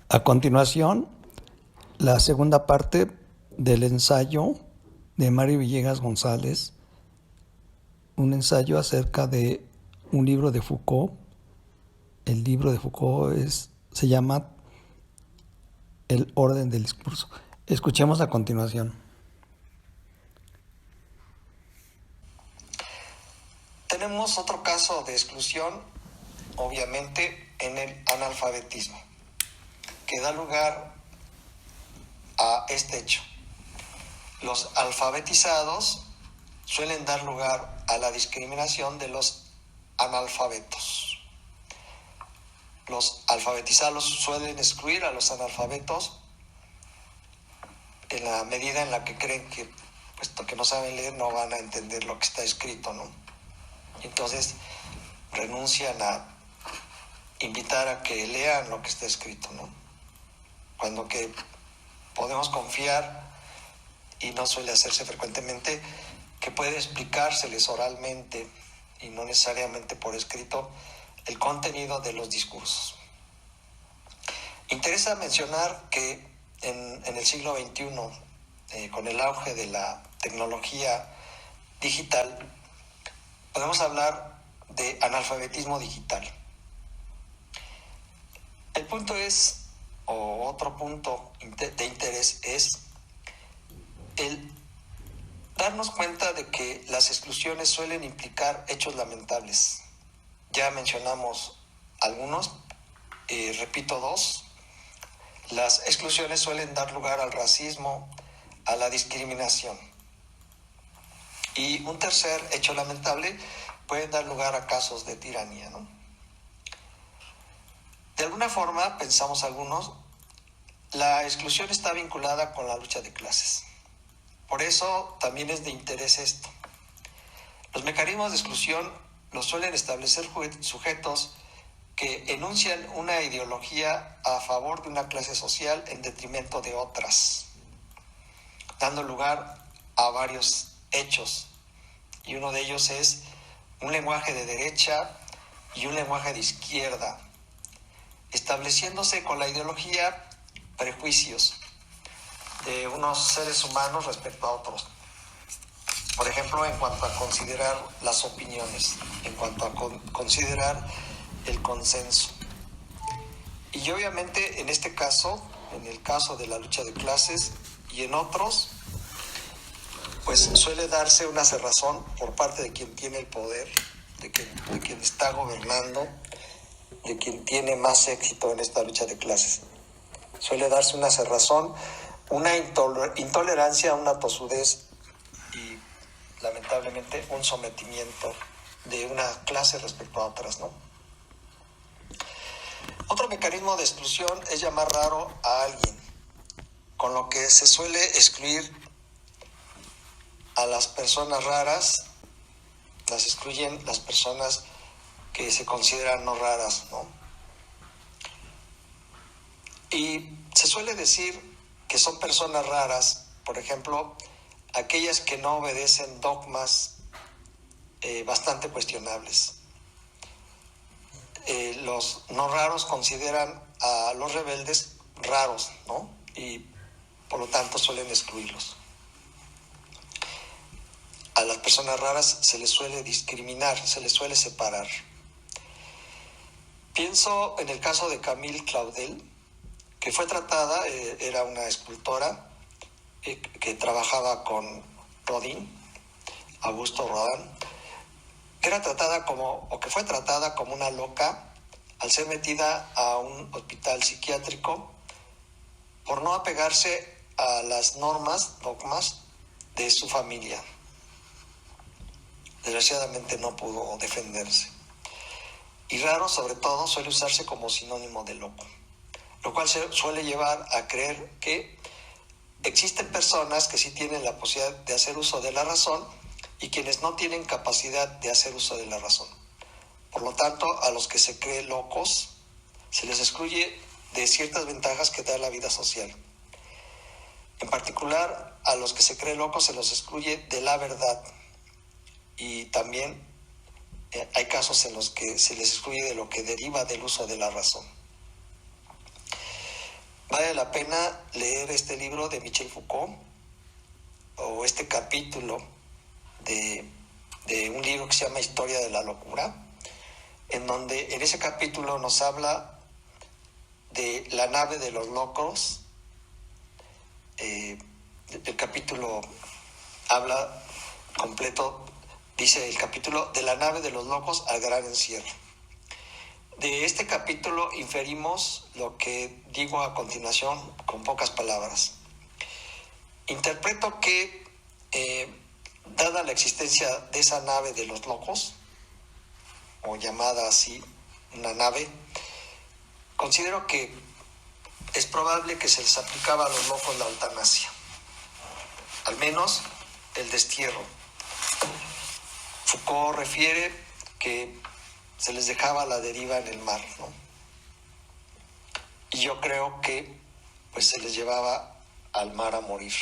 A continuación, la segunda parte del ensayo de Mario Villegas González, un ensayo acerca de un libro de Foucault. El libro de Foucault se llama El orden del discurso. Escuchemos a continuación. Tenemos otro caso de exclusión, obviamente, en el analfabetismo, que da lugar a este hecho. Los alfabetizados suelen dar lugar a la discriminación de los analfabetos. Los alfabetizados suelen excluir a los analfabetos en la medida en la que creen que, puesto que no saben leer, no van a entender lo que está escrito, ¿no? Entonces renuncian a invitar a que lean lo que está escrito, ¿no? Cuando que podemos confiar, y no suele hacerse frecuentemente, que puede explicárseles oralmente y no necesariamente por escrito el contenido de los discursos. Interesa mencionar que en el siglo XXI, con el auge de la tecnología digital, podemos hablar de analfabetismo digital. El punto es, o otro punto de interés es el darnos cuenta de que las exclusiones suelen implicar hechos lamentables. Ya mencionamos algunos, repito dos. Las exclusiones suelen dar lugar al racismo, a la discriminación. Y un tercer hecho lamentable puede dar lugar a casos de tiranía, ¿no? De alguna forma, pensamos algunos, la exclusión está vinculada con la lucha de clases. Por eso también es de interés esto. Los mecanismos de exclusión los suelen establecer sujetos que enuncian una ideología a favor de una clase social en detrimento de otras, dando lugar a varios hechos. Y uno de ellos es un lenguaje de derecha y un lenguaje de izquierda, estableciéndose con la ideología prejuicios de unos seres humanos respecto a otros. Por ejemplo, en cuanto a considerar las opiniones, en cuanto a considerar el consenso. Y obviamente en este caso, en el caso de la lucha de clases y en otros, pues suele darse una cerrazón por parte de quien tiene el poder, de quien está gobernando, de quien tiene más éxito en esta lucha de clases. Suele darse una cerrazón, una intolerancia, una tosudez y lamentablemente un sometimiento de una clase respecto a otras, ¿no? Otro mecanismo de exclusión es llamar raro a alguien, con lo que se suele excluir a las personas raras, las excluyen las personas que se consideran no raras, ¿no? Y se suele decir que son personas raras, por ejemplo, aquellas que no obedecen dogmas bastante cuestionables. Los no raros consideran a los rebeldes raros, ¿no? Y por lo tanto suelen excluirlos. A las personas raras se les suele discriminar, se les suele separar. Pienso en el caso de Camille Claudel, que fue tratada, era una escultora que trabajaba con Rodin, Augusto Rodin, que fue tratada como una loca al ser metida a un hospital psiquiátrico por no apegarse a las normas, dogmas de su familia. Desgraciadamente no pudo defenderse. Y raro, sobre todo, suele usarse como sinónimo de loco, lo cual se suele llevar a creer que existen personas que sí tienen la posibilidad de hacer uso de la razón y quienes no tienen capacidad de hacer uso de la razón. Por lo tanto, a los que se creen locos se les excluye de ciertas ventajas que da la vida social. En particular, a los que se creen locos se los excluye de la verdad. Y también hay casos en los que se les excluye de lo que deriva del uso de la razón. Vale la pena leer este libro de Michel Foucault o este capítulo de un libro que se llama Historia de la Locura, en donde en ese capítulo nos habla de la nave de los locos. El capítulo habla completo, dice el capítulo, de la nave de los locos al gran encierro. De este capítulo inferimos lo que digo a continuación con pocas palabras. Interpreto que, dada la existencia de esa nave de los locos, o llamada así una nave, considero que es probable que se les aplicaba a los locos la eutanasia, al menos el destierro. Foucault refiere que se les dejaba a la deriva en el mar, ¿no? Y yo creo que pues se les llevaba al mar a morir.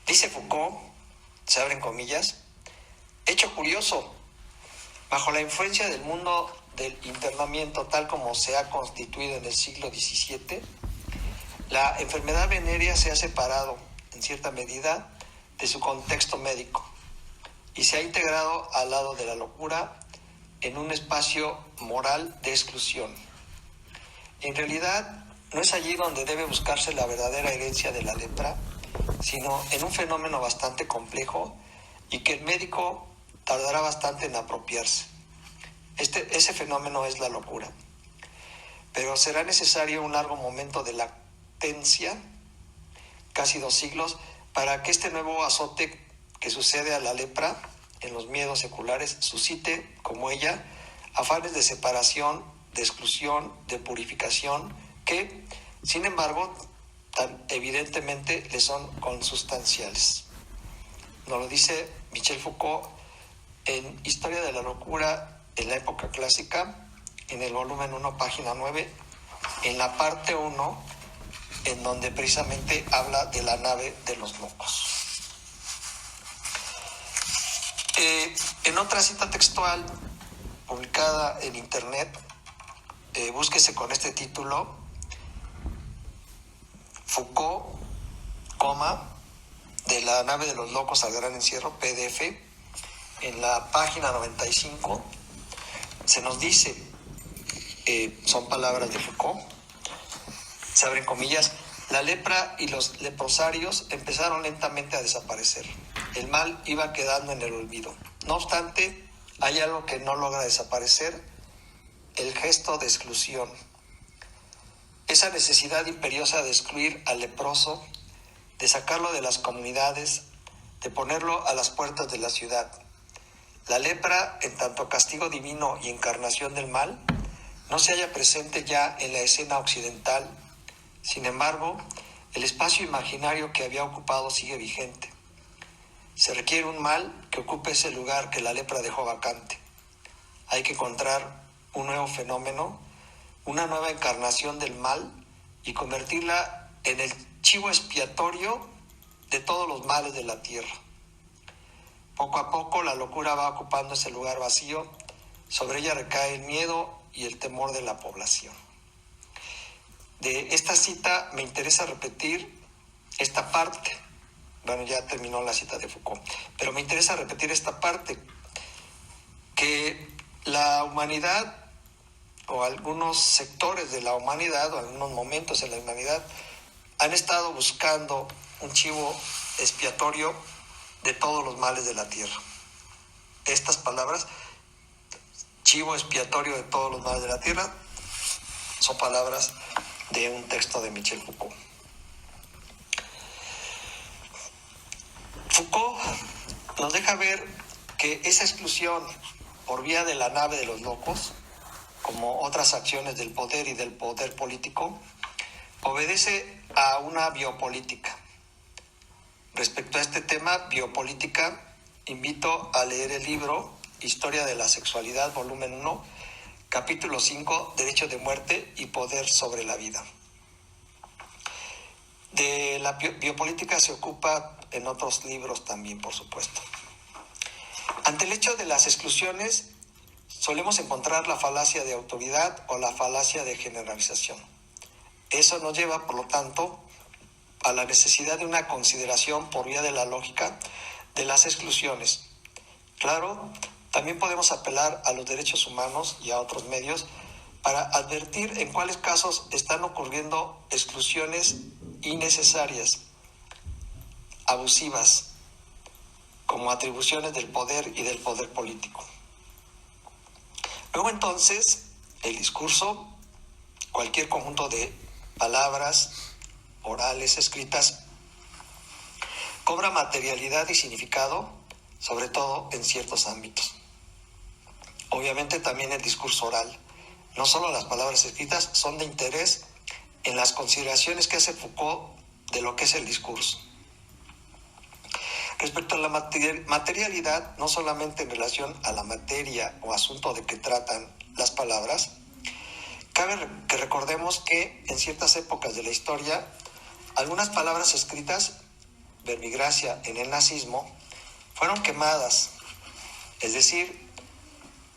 Dice Foucault, se abren comillas, hecho curioso, bajo la influencia del mundo del internamiento tal como se ha constituido en el siglo XVII, la enfermedad venérea se ha separado en cierta medida de su contexto médico y se ha integrado al lado de la locura en un espacio moral de exclusión. En realidad, no es allí donde debe buscarse la verdadera herencia de la lepra, sino en un fenómeno bastante complejo y que el médico tardará bastante en apropiarse. Ese fenómeno es la locura. Pero será necesario un largo momento de latencia, casi 2 siglos, para que este nuevo azote que sucede a la lepra en los miedos seculares suscite, como ella, afanes de separación, de exclusión, de purificación, que, sin embargo, tan evidentemente le son consustanciales. Nos lo dice Michel Foucault en Historia de la Locura en la época clásica, en el volumen 1, página 9, en la parte 1, en donde precisamente habla de la nave de los locos. En otra cita textual publicada en internet, búsquese con este título, Foucault, de la nave de los locos al gran encierro, PDF, en la página 95, se nos dice, son palabras de Foucault, se abren comillas, la lepra y los leprosarios empezaron lentamente a desaparecer. El mal iba quedando en el olvido. No obstante, hay algo que no logra desaparecer, el gesto de exclusión. Esa necesidad imperiosa de excluir al leproso, de sacarlo de las comunidades, de ponerlo a las puertas de la ciudad. La lepra, en tanto castigo divino y encarnación del mal, no se halla presente ya en la escena occidental. Sin embargo, el espacio imaginario que había ocupado sigue vigente. Se requiere un mal que ocupe ese lugar que la lepra dejó vacante. Hay que encontrar un nuevo fenómeno, una nueva encarnación del mal y convertirla en el chivo expiatorio de todos los males de la tierra. Poco a poco la locura va ocupando ese lugar vacío, sobre ella recae el miedo y el temor de la población. De esta cita me interesa repetir esta parte. Bueno, ya terminó la cita de Foucault, pero me interesa repetir esta parte, que la humanidad o algunos sectores de la humanidad o algunos momentos en la humanidad han estado buscando un chivo expiatorio de todos los males de la tierra. Estas palabras, chivo expiatorio de todos los males de la tierra, son palabras de un texto de Michel Foucault. Foucault nos deja ver que esa exclusión por vía de la nave de los locos, como otras acciones del poder y del poder político, obedece a una biopolítica. Respecto a este tema, biopolítica, invito a leer el libro Historia de la Sexualidad, volumen 1, capítulo 5, Derecho de muerte y poder sobre la vida. De la biopolítica se ocupa en otros libros también, por supuesto. Ante el hecho de las exclusiones, solemos encontrar la falacia de autoridad o la falacia de generalización. Eso nos lleva, por lo tanto, a la necesidad de una consideración por vía de la lógica de las exclusiones. Claro, también podemos apelar a los derechos humanos y a otros medios para advertir en cuáles casos están ocurriendo exclusiones innecesarias, abusivas, como atribuciones del poder y del poder político. Luego entonces, el discurso, cualquier conjunto de palabras orales, escritas, cobra materialidad y significado, sobre todo en ciertos ámbitos. Obviamente también el discurso oral. No solo las palabras escritas son de interés en las consideraciones que hace Foucault de lo que es el discurso. Respecto a la materialidad, no solamente en relación a la materia o asunto de que tratan las palabras, cabe que recordemos que en ciertas épocas de la historia, algunas palabras escritas, verbigracia en el nazismo, fueron quemadas. Es decir,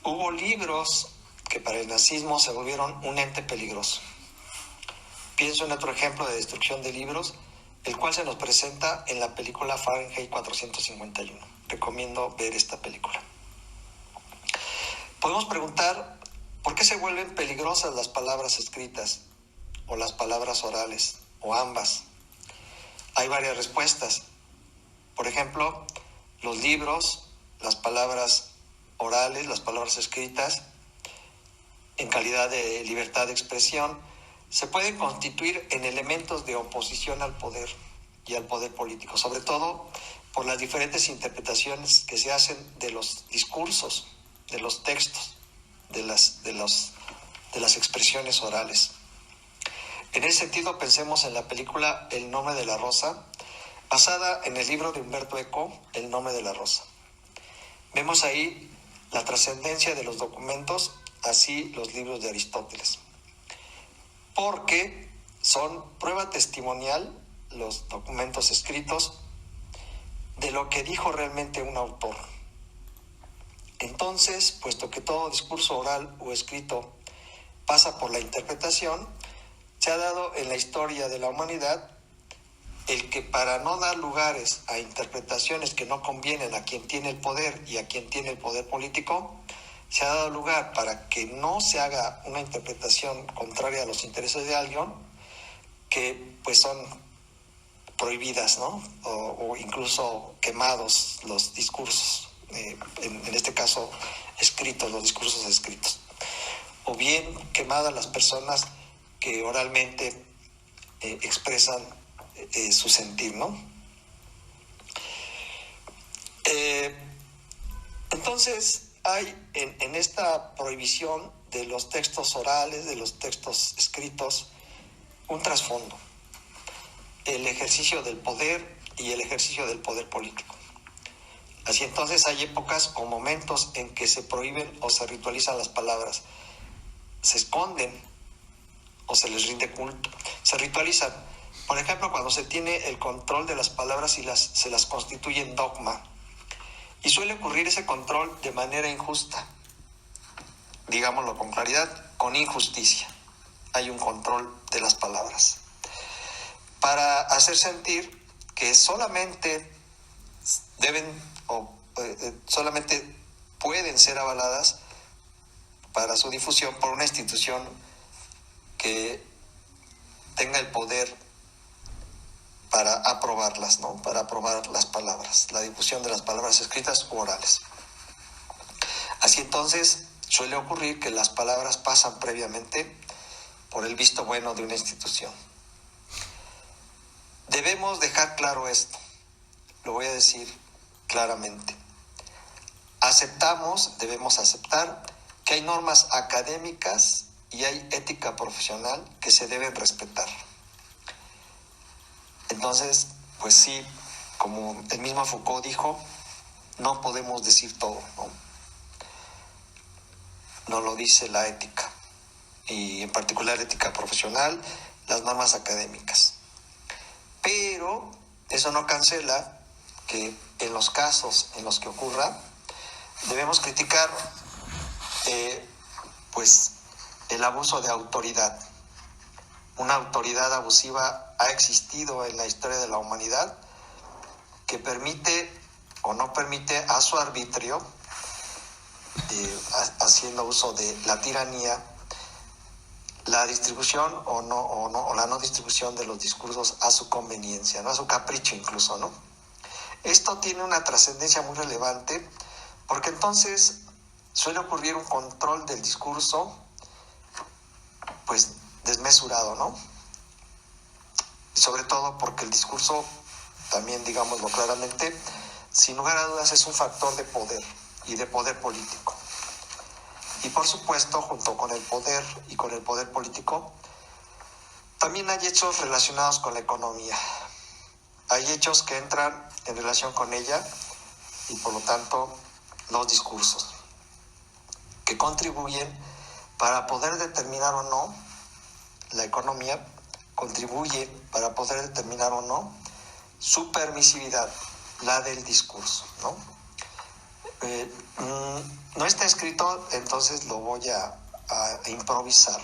hubo libros que para el nazismo se volvieron un ente peligroso. Pienso en otro ejemplo de destrucción de libros, el cual se nos presenta en la película Fahrenheit 451. Recomiendo ver esta película. Podemos preguntar, ¿por qué se vuelven peligrosas las palabras escritas o las palabras orales o ambas? Hay varias respuestas. Por ejemplo, los libros, las palabras orales, las palabras escritas, en calidad de libertad de expresión, se pueden constituir en elementos de oposición al poder y al poder político, sobre todo por las diferentes interpretaciones que se hacen de los discursos, de los textos, de las expresiones orales. En ese sentido, pensemos en la película El nombre de la rosa, basada en el libro de Humberto Eco, El nombre de la rosa. Vemos ahí la trascendencia de los documentos, así los libros de Aristóteles, porque son prueba testimonial los documentos escritos de lo que dijo realmente un autor. Entonces, puesto que todo discurso oral o escrito pasa por la interpretación, se ha dado en la historia de la humanidad el que, para no dar lugares a interpretaciones que no convienen a quien tiene el poder y a quien tiene el poder político, se ha dado lugar para que no se haga una interpretación contraria a los intereses de alguien, que pues son prohibidas, ¿no? O incluso quemados los discursos, en este caso escritos, los discursos escritos. O bien quemadas las personas que oralmente expresan su sentir, ¿no? Entonces, hay en esta prohibición de los textos orales, de los textos escritos, un trasfondo: el ejercicio del poder y el ejercicio del poder político. Así entonces hay épocas o momentos en que se prohíben o se ritualizan las palabras, se esconden o se les rinde culto, se ritualizan. Por ejemplo, cuando se tiene el control de las palabras y se las constituye en dogma. Y suele ocurrir ese control de manera injusta, digámoslo con claridad, con injusticia. Hay un control de las palabras para hacer sentir que solamente deben o solamente pueden ser avaladas para su difusión por una institución que tenga el poder para aprobarlas, ¿no? Para aprobar las palabras, la difusión de las palabras escritas u orales. Así entonces suele ocurrir que las palabras pasan previamente por el visto bueno de una institución. Debemos dejar claro esto, lo voy a decir claramente. Debemos aceptar que hay normas académicas y hay ética profesional que se deben respetar. Entonces, pues sí, como el mismo Foucault dijo, no podemos decir todo, ¿no? No lo dice la ética, y en particular ética profesional, las normas académicas. Pero eso no cancela que en los casos en los que ocurra, debemos criticar pues el abuso de autoridad una autoridad abusiva ha existido en la historia de la humanidad que permite o no permite a su arbitrio, haciendo uso de la tiranía, la distribución o la no distribución de los discursos a su conveniencia, ¿no? A su capricho incluso, ¿no? Esto tiene una trascendencia muy relevante porque entonces suele ocurrir un control del discurso pues desmesurado, ¿no? Y sobre todo porque el discurso, también digámoslo claramente, sin lugar a dudas es un factor de poder y de poder político. Y por supuesto, junto con el poder y con el poder político, también hay hechos relacionados con la economía. Hay hechos que entran en relación con ella y por lo tanto los discursos, que contribuyen para poder determinar o no la economía, contribuye para poder determinar o no su permisividad, la del discurso, ¿no? No está escrito, entonces lo voy a improvisar,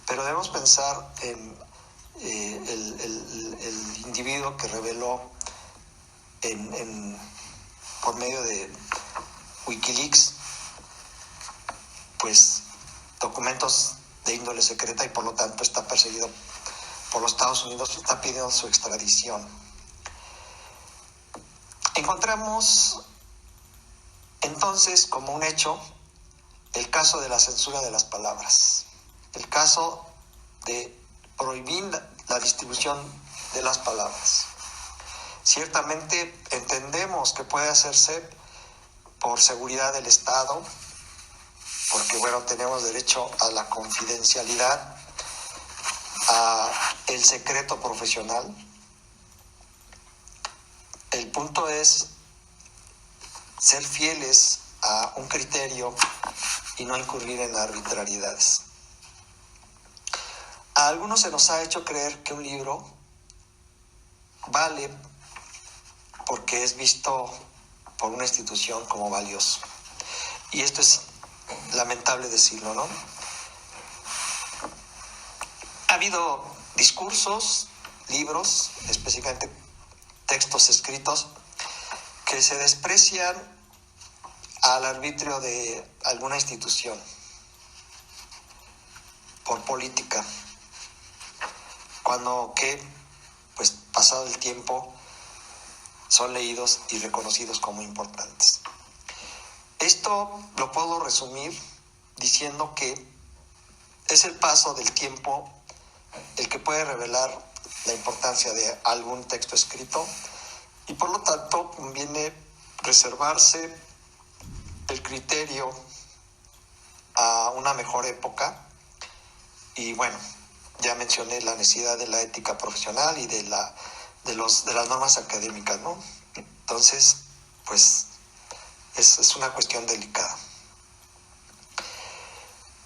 pero debemos pensar en el individuo que reveló por medio de Wikileaks pues documentos de índole secreta y por lo tanto está perseguido por los Estados Unidos, está pidiendo su extradición. Encontramos entonces como un hecho el caso de la censura de las palabras, el caso de prohibir la distribución de las palabras. Ciertamente entendemos que puede hacerse por seguridad del Estado, porque bueno, tenemos derecho a la confidencialidad, a el secreto profesional. El punto es ser fieles a un criterio y no incurrir en arbitrariedades. A algunos se nos ha hecho creer que un libro vale porque es visto por una institución como valioso. Y esto es lamentable decirlo, ¿no? Ha habido discursos, libros, específicamente textos escritos, que se desprecian al arbitrio de alguna institución por política, cuando que, pues pasado el tiempo, son leídos y reconocidos como importantes. Esto lo puedo resumir diciendo que es el paso del tiempo el que puede revelar la importancia de algún texto escrito y por lo tanto conviene reservarse el criterio a una mejor época. Y bueno, ya mencioné la necesidad de la ética profesional y de las normas académicas, ¿no? Entonces, pues es una cuestión delicada.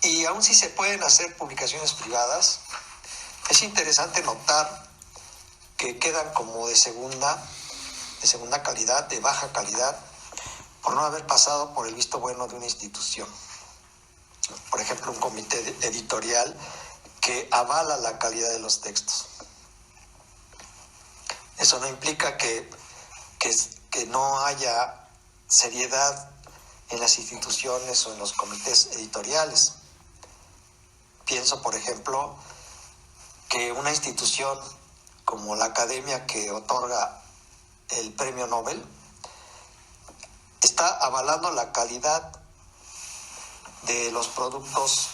Y aun si se pueden hacer publicaciones privadas, es interesante notar que quedan como de segunda calidad, de baja calidad, por no haber pasado por el visto bueno de una institución. Por ejemplo, un comité editorial que avala la calidad de los textos. Eso no implica que no haya seriedad en las instituciones o en los comités editoriales. Pienso, por ejemplo, que una institución como la academia que otorga el premio Nobel está avalando la calidad de los productos,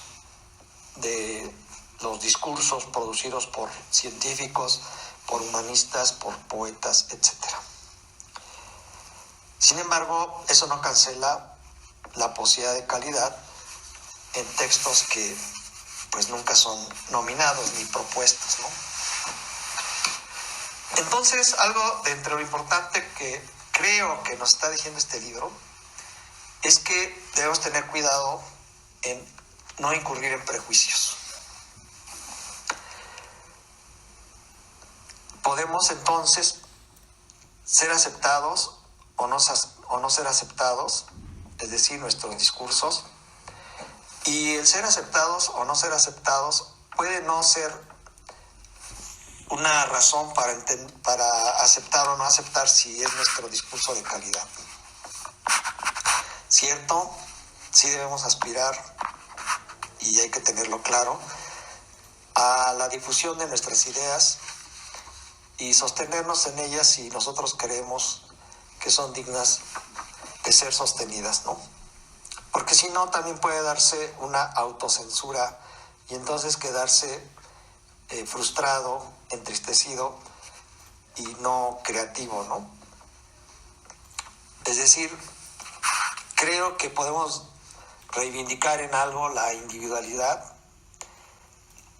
de los discursos producidos por científicos, por humanistas, por poetas, etc. Sin embargo, eso no cancela la posibilidad de calidad en textos que pues nunca son nominados ni propuestos, ¿no? Entonces, algo de entre lo importante que creo que nos está diciendo este libro es que debemos tener cuidado en no incurrir en prejuicios. Podemos entonces ser aceptados o no ser aceptados, es decir, nuestros discursos, y el ser aceptados o no ser aceptados puede no ser una razón para aceptar o no aceptar si es nuestro discurso de calidad. Cierto, sí debemos aspirar, y hay que tenerlo claro, a la difusión de nuestras ideas y sostenernos en ellas si nosotros creemos que son dignas de ser sostenidas, ¿no? Porque si no, también puede darse una autocensura y entonces quedarse frustrado, entristecido y no creativo, ¿no? Es decir, creo que podemos reivindicar en algo la individualidad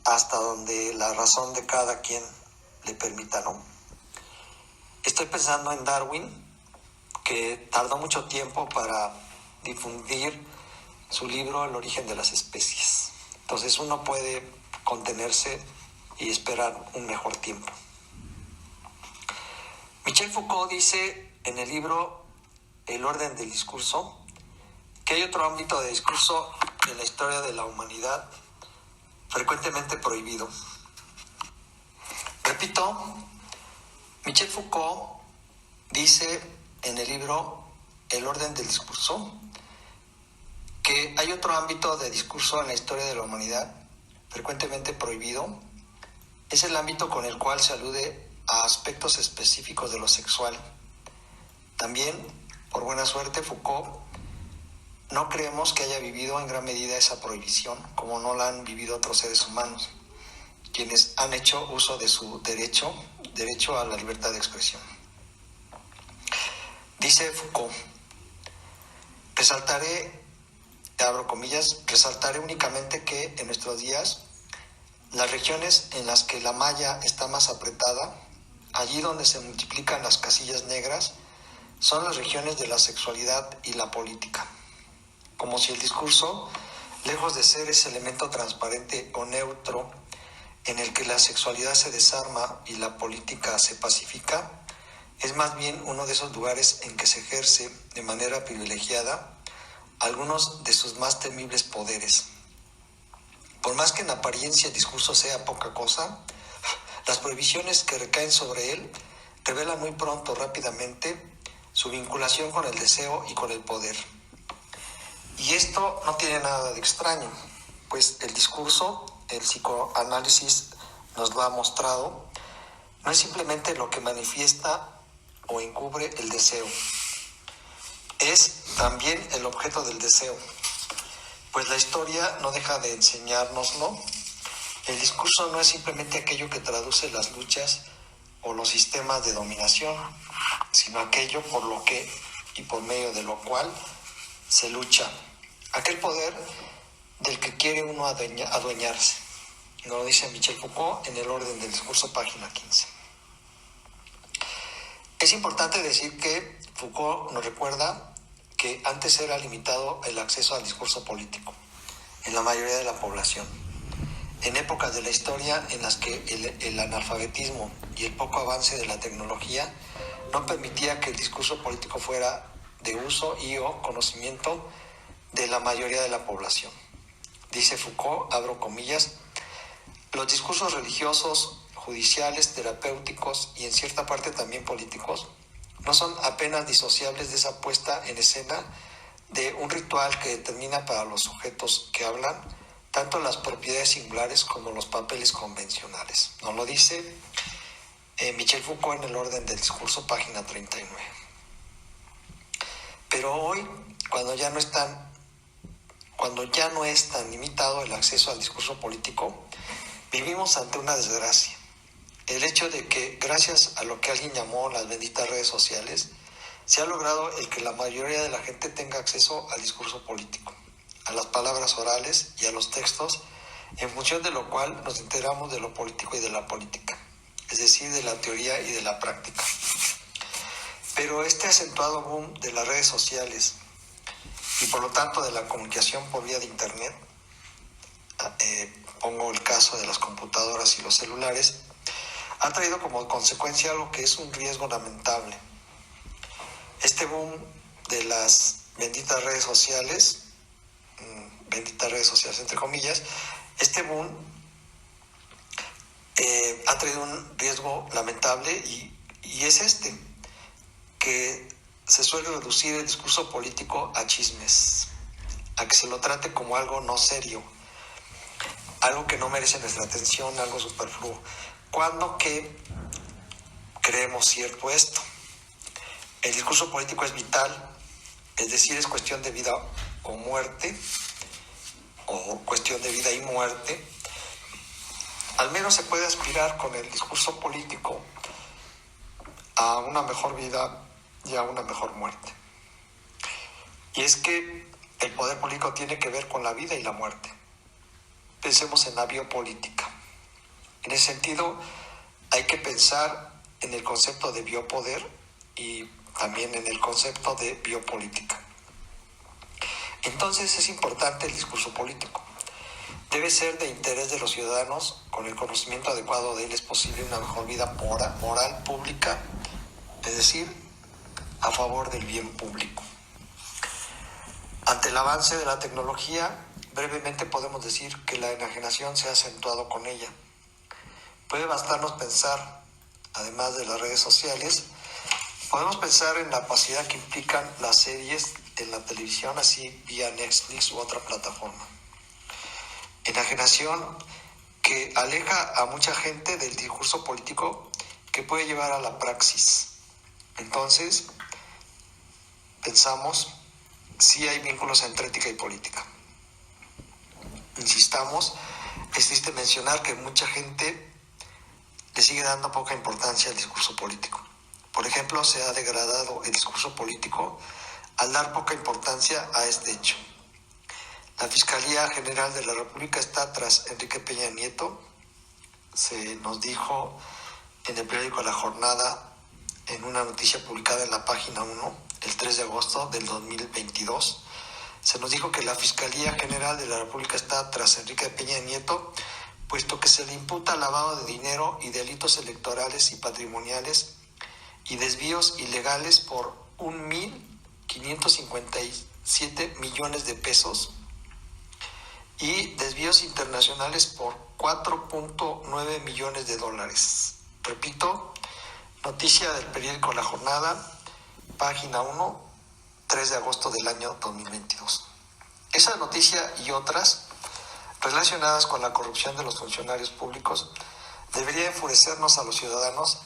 hasta donde la razón de cada quien le permita, ¿no? Estoy pensando en Darwin, que tardó mucho tiempo para difundir su libro El origen de las especies. Entonces uno puede contenerse y esperar un mejor tiempo. Michel Foucault dice en el libro El orden del discurso que hay otro ámbito de discurso en la historia de la humanidad frecuentemente prohibido. Repito, Michel Foucault dice en el libro El orden del discurso que hay otro ámbito de discurso en la historia de la humanidad frecuentemente prohibido. Es el ámbito con el cual se alude a aspectos específicos de lo sexual. También, por buena suerte, Foucault no creemos que haya vivido en gran medida esa prohibición, como no la han vivido otros seres humanos, quienes han hecho uso de su derecho a la libertad de expresión. Dice Foucault, abro comillas, resaltaré únicamente que en nuestros días las regiones en las que la malla está más apretada, allí donde se multiplican las casillas negras, son las regiones de la sexualidad y la política. Como si el discurso, lejos de ser ese elemento transparente o neutro en el que la sexualidad se desarma y la política se pacifica, es más bien uno de esos lugares en que se ejerce de manera privilegiada algunos de sus más temibles poderes. Por más que en apariencia el discurso sea poca cosa, las prohibiciones que recaen sobre él revelan muy pronto, rápidamente, su vinculación con el deseo y con el poder. Y esto no tiene nada de extraño, pues el discurso, el psicoanálisis nos lo ha mostrado, no es simplemente lo que manifiesta o encubre el deseo, es también el objeto del deseo, pues la historia no deja de enseñárnoslo. El discurso no es simplemente aquello que traduce las luchas o los sistemas de dominación, sino aquello por lo que y por medio de lo cual se lucha, aquel poder del que quiere uno adueñarse. Nos lo dice Michel Foucault en El orden del discurso, página 15. Es importante decir que Foucault nos recuerda que antes era limitado el acceso al discurso político en la mayoría de la población. En épocas de la historia en las que el analfabetismo y el poco avance de la tecnología no permitía que el discurso político fuera de uso y o conocimiento de la mayoría de la población. Dice Foucault, abro comillas, los discursos religiosos, judiciales, terapéuticos y en cierta parte también políticos no son apenas disociables de esa puesta en escena de un ritual que determina para los sujetos que hablan tanto las propiedades singulares como los papeles convencionales. Nos lo dice Michel Foucault en El orden del discurso, página 39. Pero hoy, cuando ya no es tan limitado el acceso al discurso político, vivimos ante una desgracia. El hecho de que, gracias a lo que alguien llamó las benditas redes sociales, se ha logrado el que la mayoría de la gente tenga acceso al discurso político, a las palabras orales y a los textos, en función de lo cual nos enteramos de lo político y de la política, es decir, de la teoría y de la práctica. Pero este acentuado boom de las redes sociales y por lo tanto de la comunicación por vía de internet, pongo el caso de las computadoras y los celulares, ha traído como consecuencia algo que es un riesgo lamentable. Este boom de las benditas redes sociales entre comillas, este boom ha traído un riesgo lamentable y es este, que se suele reducir el discurso político a chismes, a que se lo trate como algo no serio, algo que no merece nuestra atención, algo superfluo. ¿Cuándo que creemos cierto esto? El discurso político es vital, es decir, es cuestión de vida o muerte, o cuestión de vida y muerte. Al menos se puede aspirar con el discurso político a una mejor vida y a una mejor muerte. Y es que el poder político tiene que ver con la vida y la muerte. Pensemos en la biopolítica. En ese sentido, hay que pensar en el concepto de biopoder y también en el concepto de biopolítica. Entonces es importante el discurso político. Debe ser de interés de los ciudadanos, con el conocimiento adecuado de él es posible una mejor vida moral pública, es decir, a favor del bien público. Ante el avance de la tecnología, brevemente podemos decir que la enajenación se ha acentuado con ella. Puede bastarnos pensar, además de las redes sociales, podemos pensar en la opacidad que implican las series en la televisión, así vía Netflix u otra plataforma. Enajenación que aleja a mucha gente del discurso político que puede llevar a la praxis. Entonces, pensamos si hay vínculos entre ética y política. Insistamos, es triste mencionar que mucha gente le sigue dando poca importancia al discurso político. Por ejemplo, se ha degradado el discurso político al dar poca importancia a este hecho. La Fiscalía General de la República está tras Enrique Peña Nieto. Se nos dijo en el periódico La Jornada, en una noticia publicada en la página 1, el 3 de agosto del 2022, se nos dijo que la Fiscalía General de la República está tras Enrique Peña Nieto, puesto que se le imputa lavado de dinero y delitos electorales y patrimoniales y desvíos ilegales por 1.557 millones de pesos y desvíos internacionales por 4.9 millones de dólares. Repito, noticia del periódico La Jornada, página 1, 3 de agosto del año 2022. Esa noticia y otras relacionadas con la corrupción de los funcionarios públicos debería enfurecernos a los ciudadanos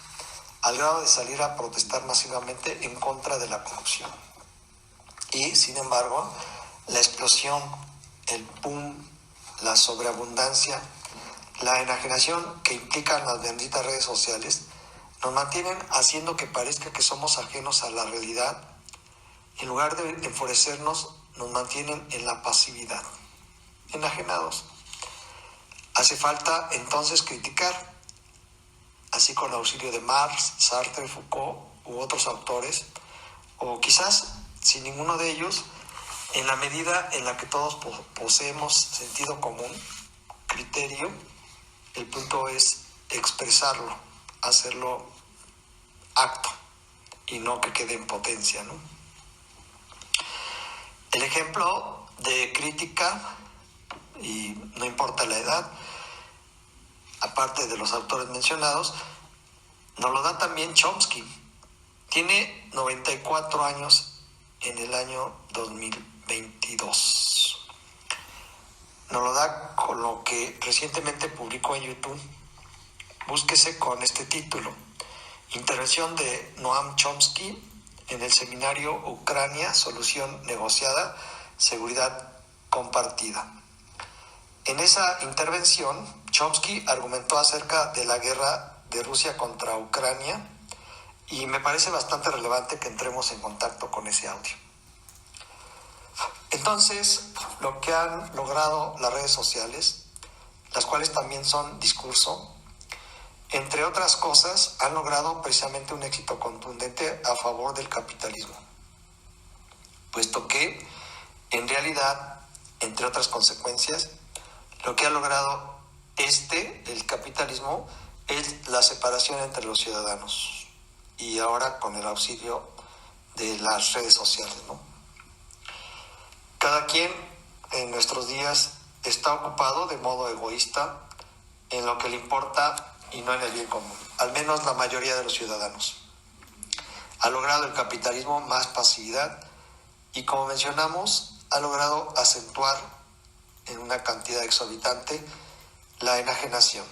al grado de salir a protestar masivamente en contra de la corrupción. Y, sin embargo, la explosión, el boom, la sobreabundancia, la enajenación que implican las benditas redes sociales nos mantienen haciendo que parezca que somos ajenos a la realidad. En lugar de enfurecernos, nos mantienen en la pasividad, enajenados. Hace falta entonces criticar, así con auxilio de Marx, Sartre, Foucault u otros autores, o quizás sin ninguno de ellos, en la medida en la que todos poseemos sentido común, criterio. El punto es expresarlo, hacerlo acto y no que quede en potencia, ¿no? El ejemplo de crítica, y no importa la edad, aparte de los autores mencionados, nos lo da también Chomsky. Tiene 94 años en el año 2022. Nos lo da con lo que recientemente publicó en YouTube. Búsquese con este título: Intervención de Noam Chomsky en el seminario Ucrania, Solución Negociada, Seguridad Compartida. En esa intervención, Chomsky argumentó acerca de la guerra de Rusia contra Ucrania y me parece bastante relevante que entremos en contacto con ese audio. Entonces, lo que han logrado las redes sociales, las cuales también son discurso, entre otras cosas, han logrado precisamente un éxito contundente a favor del capitalismo, puesto que, en realidad, entre otras consecuencias, lo que ha logrado el capitalismo, es la separación entre los ciudadanos, y ahora con el auxilio de las redes sociales, ¿no? Cada quien en nuestros días está ocupado de modo egoísta en lo que le importa y no en el bien común, al menos la mayoría de los ciudadanos. Ha logrado el capitalismo más pasividad y, como mencionamos, ha logrado acentuar en una cantidad exorbitante la enajenación.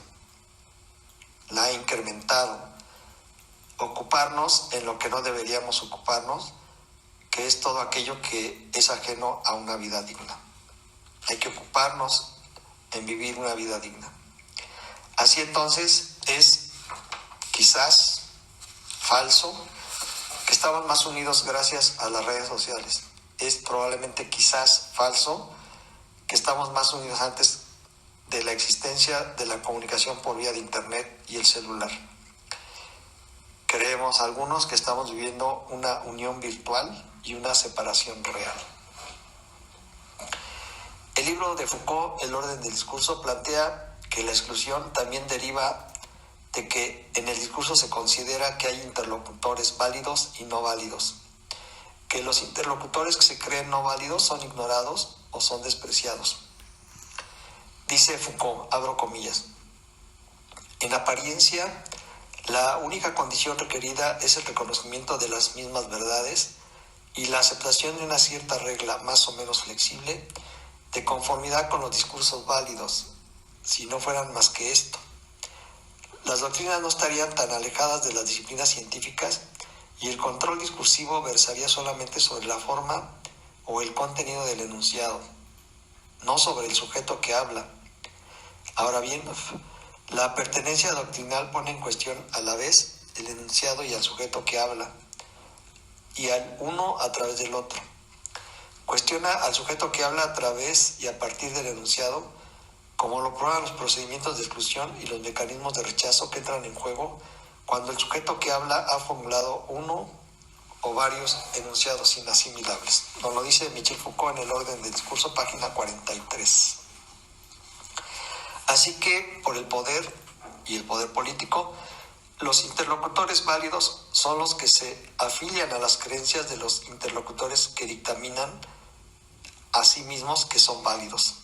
La ha incrementado. Ocuparnos en lo que no deberíamos ocuparnos, que es todo aquello que es ajeno a una vida digna. Hay que ocuparnos en vivir una vida digna. Así entonces es quizás falso que estamos más unidos gracias a las redes sociales. Es probablemente quizás falso que estamos más unidos antes de la existencia de la comunicación por vía de internet y el celular. Creemos algunos que estamos viviendo una unión virtual y una separación real. El libro de Foucault, El orden del discurso, plantea que la exclusión también deriva de que en el discurso se considera que hay interlocutores válidos y no válidos, que los interlocutores que se creen no válidos son ignorados o son despreciados. Dice Foucault, abro comillas, en apariencia, la única condición requerida es el reconocimiento de las mismas verdades y la aceptación de una cierta regla más o menos flexible de conformidad con los discursos válidos, si no fueran más que esto. Las doctrinas no estarían tan alejadas de las disciplinas científicas y el control discursivo versaría solamente sobre la forma o el contenido del enunciado, no sobre el sujeto que habla. Ahora bien, la pertenencia doctrinal pone en cuestión a la vez el enunciado y al sujeto que habla, y al uno a través del otro. Cuestiona al sujeto que habla a través y a partir del enunciado, como lo prueban los procedimientos de exclusión y los mecanismos de rechazo que entran en juego cuando el sujeto que habla ha formulado uno o varios enunciados inasimilables. Nos lo dice Michel Foucault en El orden del discurso, página 43. Así que, por el poder y el poder político, los interlocutores válidos son los que se afilian a las creencias de los interlocutores que dictaminan a sí mismos que son válidos.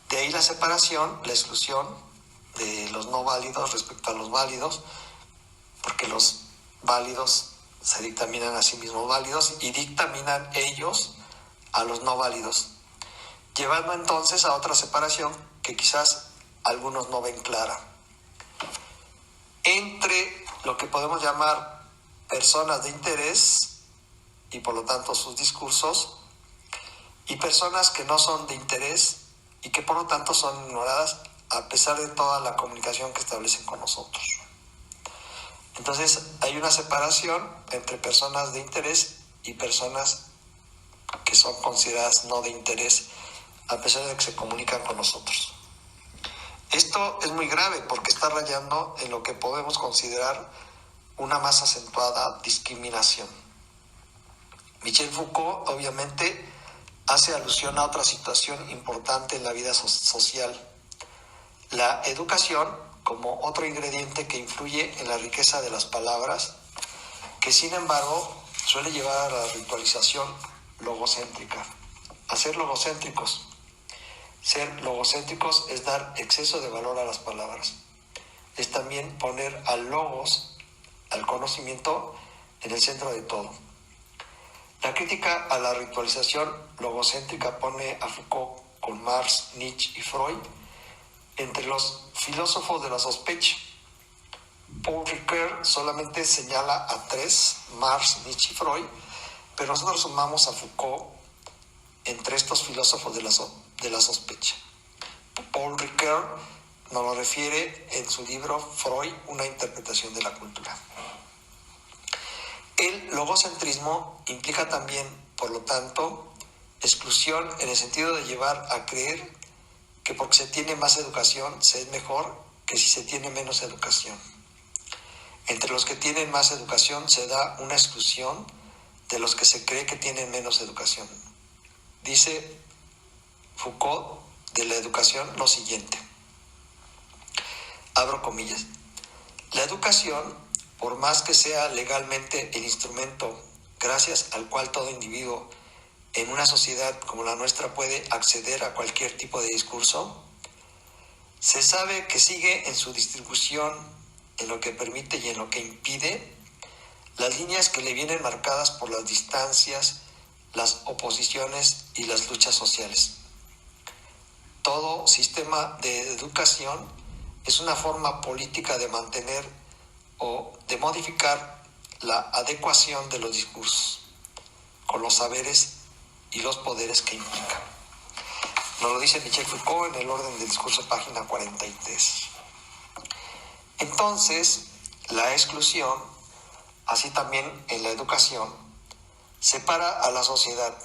De ahí la separación, la exclusión de los no válidos respecto a los válidos, porque los válidos se dictaminan a sí mismos válidos y dictaminan ellos a los no válidos, llevando entonces a otra separación que quizás algunos no ven clara, entre lo que podemos llamar personas de interés y por lo tanto sus discursos, y personas que no son de interés y que por lo tanto son ignoradas a pesar de toda la comunicación que establecen con nosotros. Entonces hay una separación entre personas de interés y personas que son consideradas no de interés a pesar de que se comunican con nosotros. Esto es muy grave porque está rayando en lo que podemos considerar una más acentuada discriminación. Michel Foucault obviamente hace alusión a otra situación importante en la vida social, la educación como otro ingrediente que influye en la riqueza de las palabras, que sin embargo suele llevar a la ritualización logocéntrica, a ser logocéntricos. Ser logocéntricos es dar exceso de valor a las palabras. Es también poner al logos, al conocimiento, en el centro de todo. La crítica a la ritualización logocéntrica pone a Foucault con Marx, Nietzsche y Freud entre los filósofos de la sospecha. Paul Ricoeur solamente señala a tres, Marx, Nietzsche y Freud, pero nosotros sumamos a Foucault entre estos filósofos de la sospecha. Paul Ricoeur nos lo refiere en su libro Freud, una interpretación de la cultura. El logocentrismo implica también, por lo tanto, exclusión en el sentido de llevar a creer que porque se tiene más educación se es mejor que si se tiene menos educación. Entre los que tienen más educación se da una exclusión de los que se cree que tienen menos educación. Dice Foucault de la educación lo siguiente, abro comillas, la educación, por más que sea legalmente el instrumento gracias al cual todo individuo en una sociedad como la nuestra puede acceder a cualquier tipo de discurso, Se sabe que sigue en su distribución, en lo que permite y en lo que impide, las líneas que le vienen marcadas por las distancias, las oposiciones y las luchas sociales. Todo sistema de educación es una forma política de mantener o de modificar la adecuación de los discursos con los saberes y los poderes que implican. Nos lo dice Michel Foucault en El orden del discurso, página 43. Entonces, la exclusión, así también en la educación, separa a la sociedad,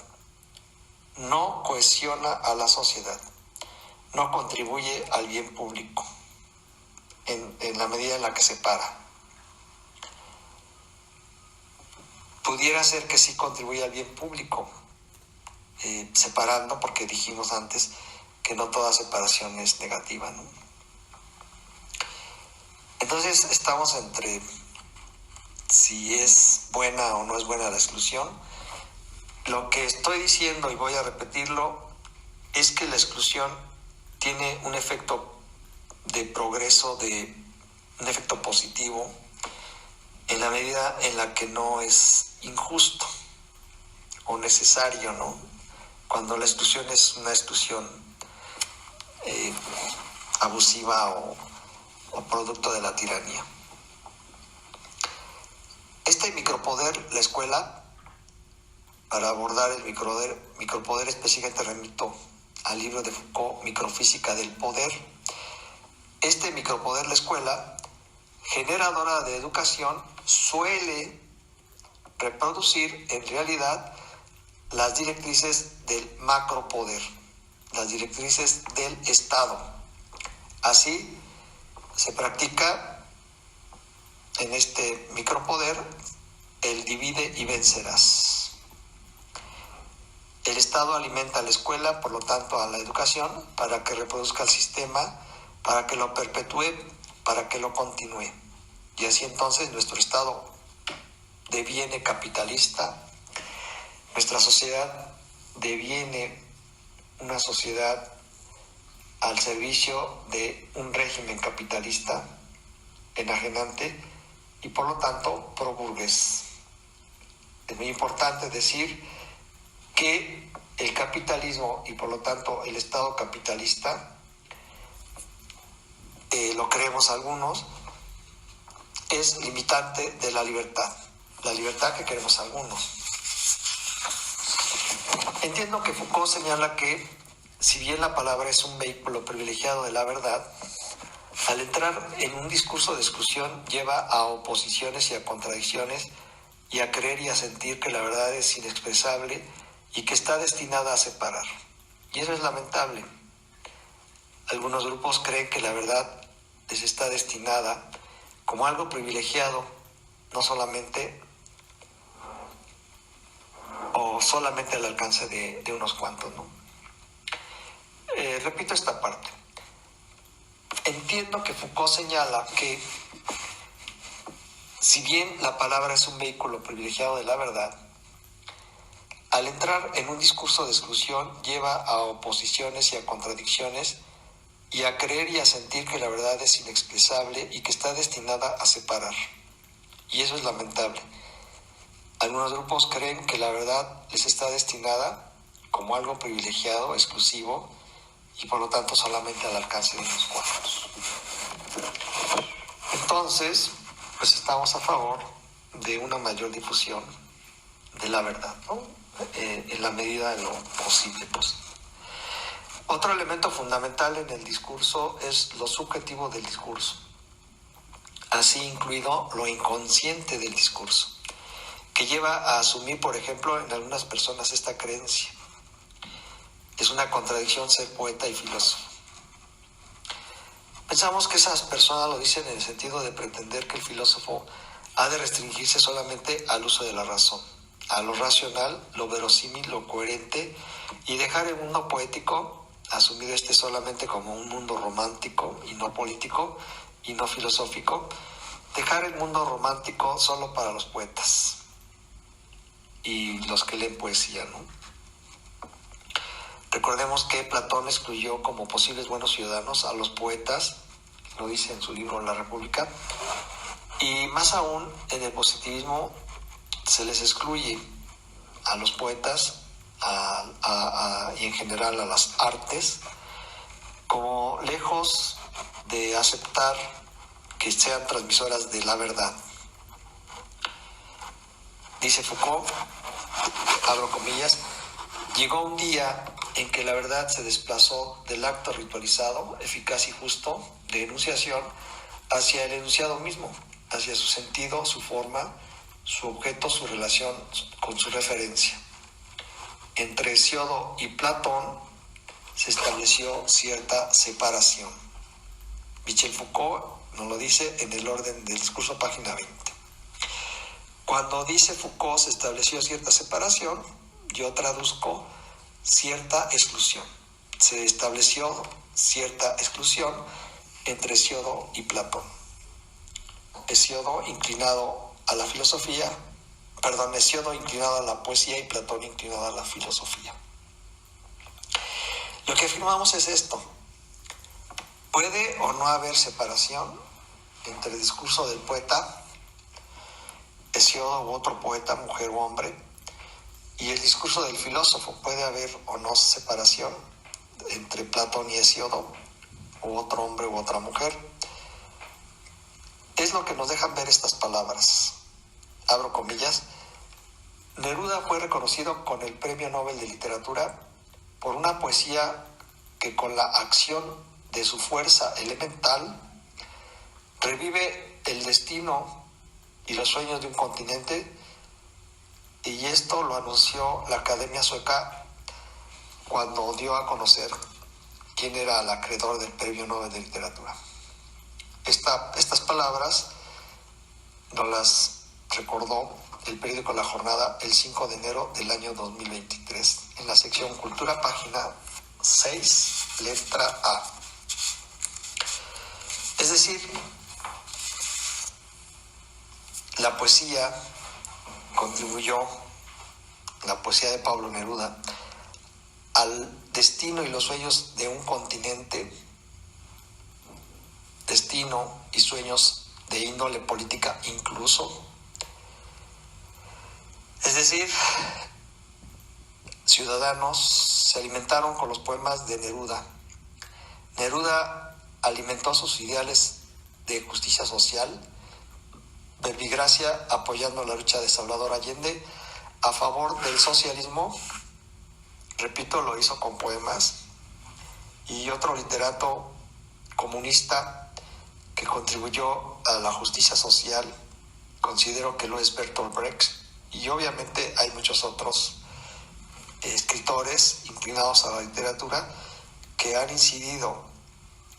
no cohesiona a la sociedad, no contribuye al bien público en la medida en la que separa. Pudiera ser que sí contribuye al bien público, separando, porque dijimos antes que no toda separación es negativa, ¿no? Entonces estamos entre si es buena o no es buena la exclusión. Lo que estoy diciendo, y voy a repetirlo, es que la exclusión tiene un efecto de progreso, un efecto positivo, en la medida en la que no es injusto o necesario, ¿no? Cuando la exclusión es una exclusión abusiva o producto de la tiranía. Este micropoder, la escuela, para abordar el micropoder específicamente remito al libro de Foucault, Microfísica del Poder. Este micropoder, la escuela, generadora de educación, suele reproducir en realidad las directrices del macropoder, las directrices del Estado. Así se practica en este micropoder el divide y vencerás. El Estado alimenta a la escuela, por lo tanto a la educación, para que reproduzca el sistema, para que lo perpetúe, para que lo continúe. Y así entonces nuestro Estado deviene capitalista, nuestra sociedad deviene una sociedad al servicio de un régimen capitalista enajenante y por lo tanto pro-burgués. Es muy importante decir que el capitalismo y por lo tanto el Estado capitalista, lo creemos algunos, es limitante de la libertad que queremos algunos. Entiendo que Foucault señala que si bien la palabra es un vehículo privilegiado de la verdad, al entrar en un discurso de exclusión lleva a oposiciones y a contradicciones y a creer y a sentir que la verdad es inexpresable y que está destinada a separar. Y eso es lamentable. Algunos grupos creen que la verdad les está destinada como algo privilegiado, no solamente o solamente al alcance de unos cuantos, ¿no? Repito esta parte. Entiendo que Foucault señala que si bien la palabra es un vehículo privilegiado de la verdad, al entrar en un discurso de exclusión lleva a oposiciones y a contradicciones y a creer y a sentir que la verdad es inexpresable y que está destinada a separar. Y eso es lamentable. Algunos grupos creen que la verdad les está destinada como algo privilegiado, exclusivo, y por lo tanto solamente al alcance de unos cuantos. Entonces, pues estamos a favor de una mayor difusión de la verdad, ¿no? En la medida de lo posible. Pues. Otro elemento fundamental en el discurso es lo subjetivo del discurso, así incluido lo inconsciente del discurso, que lleva a asumir, por ejemplo, en algunas personas esta creencia. Es una contradicción ser poeta y filósofo. Pensamos que esas personas lo dicen en el sentido de pretender que el filósofo ha de restringirse solamente al uso de la razón, a lo racional, lo verosímil, lo coherente, y dejar el mundo poético, asumido solamente como un mundo romántico y no político y no filosófico, dejar el mundo romántico solo para los poetas y los que leen poesía, ¿no? Recordemos que Platón excluyó como posibles buenos ciudadanos a los poetas, lo dice en su libro La República, y más aún en el positivismo se les excluye a los poetas y en general a las artes como lejos de aceptar que sean transmisoras de la verdad. Dice Foucault, abro comillas, llegó un día en que la verdad se desplazó del acto ritualizado, eficaz y justo de enunciación hacia el enunciado mismo, hacia su sentido, su forma, su objeto, su relación con su referencia. Entre Hesíodo y Platón se estableció cierta separación. Michel Foucault nos lo dice en El orden del discurso, página 20. Cuando dice Foucault se estableció cierta separación, yo traduzco cierta exclusión. Se estableció cierta exclusión entre Hesíodo y Platón. Hesíodo inclinado a la filosofía, Hesíodo inclinado a la poesía y Platón inclinado a la filosofía. Lo que afirmamos es esto: puede o no haber separación entre el discurso del poeta, Hesíodo u otro poeta, mujer o hombre, y el discurso del filósofo. Puede haber o no separación entre Platón y Hesíodo, u otro hombre u otra mujer. Es lo que nos dejan ver estas palabras. Abro comillas. Neruda fue reconocido con el Premio Nobel de Literatura por una poesía que con la acción de su fuerza elemental revive el destino y los sueños de un continente, y esto lo anunció la Academia Sueca cuando dio a conocer quién era el acreedor del Premio Nobel de Literatura. Estas palabras nos las recordó el periódico La Jornada el 5 de enero del año 2023, en la sección Cultura, página 6, letra A. Es decir, la poesía contribuyó, la poesía de Pablo Neruda, al destino y los sueños de un continente, destino y sueños de índole política incluso. Es decir, ciudadanos se alimentaron con los poemas de Neruda. Neruda alimentó sus ideales de justicia social, verbigracia apoyando la lucha de Salvador Allende a favor del socialismo, repito, lo hizo con poemas, y otro literato comunista que contribuyó a la justicia social, considero que lo es Bertolt Brecht, y obviamente hay muchos otros escritores inclinados a la literatura que han incidido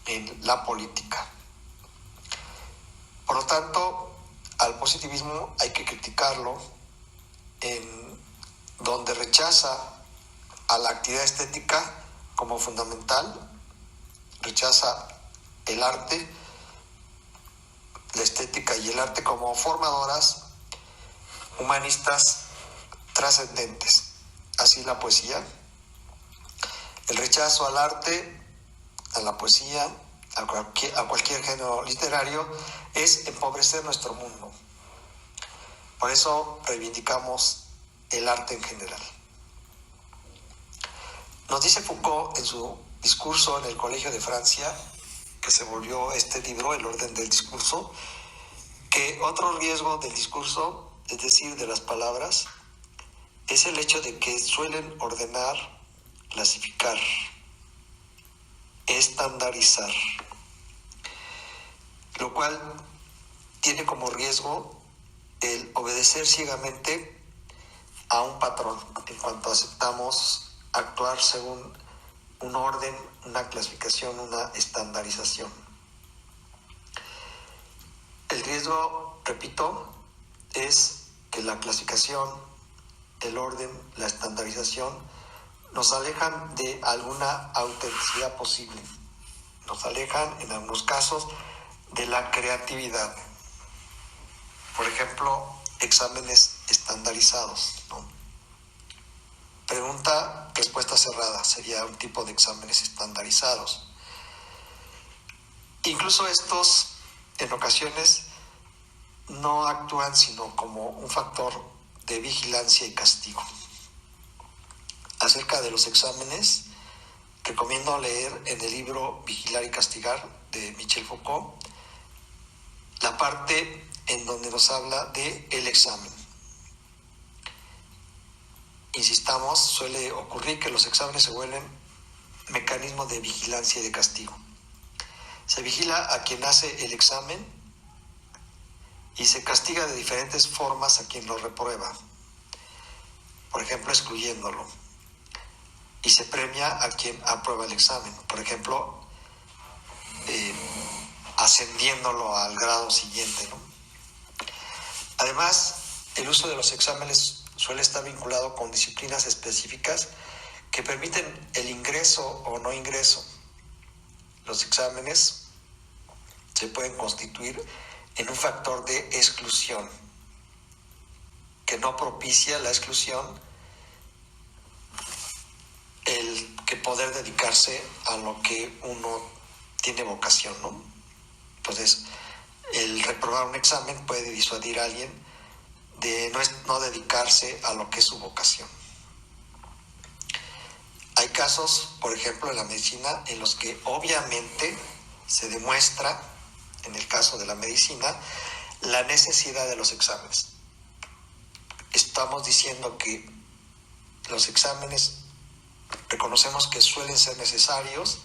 en la política. Por lo tanto, al positivismo hay que criticarlo en donde rechaza a la actividad estética como fundamental, rechaza el arte, la estética y el arte como formadoras humanistas trascendentes. Así la poesía, el rechazo al arte, a la poesía, a cualquier género literario, es empobrecer nuestro mundo. Por eso reivindicamos el arte en general. Nos dice Foucault en su discurso en el Colegio de Francia, que se volvió este libro, El orden del discurso, que otro riesgo del discurso, es decir, de las palabras, es el hecho de que suelen ordenar, clasificar, estandarizar, lo cual tiene como riesgo el obedecer ciegamente a un patrón en cuanto aceptamos actuar según un orden, una clasificación, una estandarización. El riesgo, repito, es que la clasificación, el orden, la estandarización nos alejan de alguna autenticidad posible, nos alejan en algunos casos de la creatividad. Por ejemplo, exámenes estandarizados, ¿no? Pregunta, respuesta cerrada, sería un tipo de exámenes estandarizados. Incluso estos, en ocasiones, no actúan sino como un factor de vigilancia y castigo. Acerca de los exámenes, recomiendo leer en el libro Vigilar y Castigar de Michel Foucault la parte en donde nos habla de el examen. Insistamos, suele ocurrir que los exámenes se vuelven mecanismos de vigilancia y de castigo. Se vigila a quien hace el examen y se castiga de diferentes formas a quien lo reprueba. Por ejemplo, excluyéndolo. Y se premia a quien aprueba el examen. Por ejemplo, ascendiéndolo al grado siguiente, ¿no? Además, el uso de los exámenes suele estar vinculado con disciplinas específicas que permiten el ingreso o no ingreso. Los exámenes se pueden constituir en un factor de exclusión que no propicia la exclusión, el que poder dedicarse a lo que uno tiene vocación, ¿no? Entonces, el reprobar un examen puede disuadir a alguien de no dedicarse a lo que es su vocación. Hay casos, por ejemplo, en la medicina, en los que obviamente se demuestra, en el caso de la medicina, la necesidad de los exámenes. Estamos diciendo que los exámenes reconocemos que suelen ser necesarios,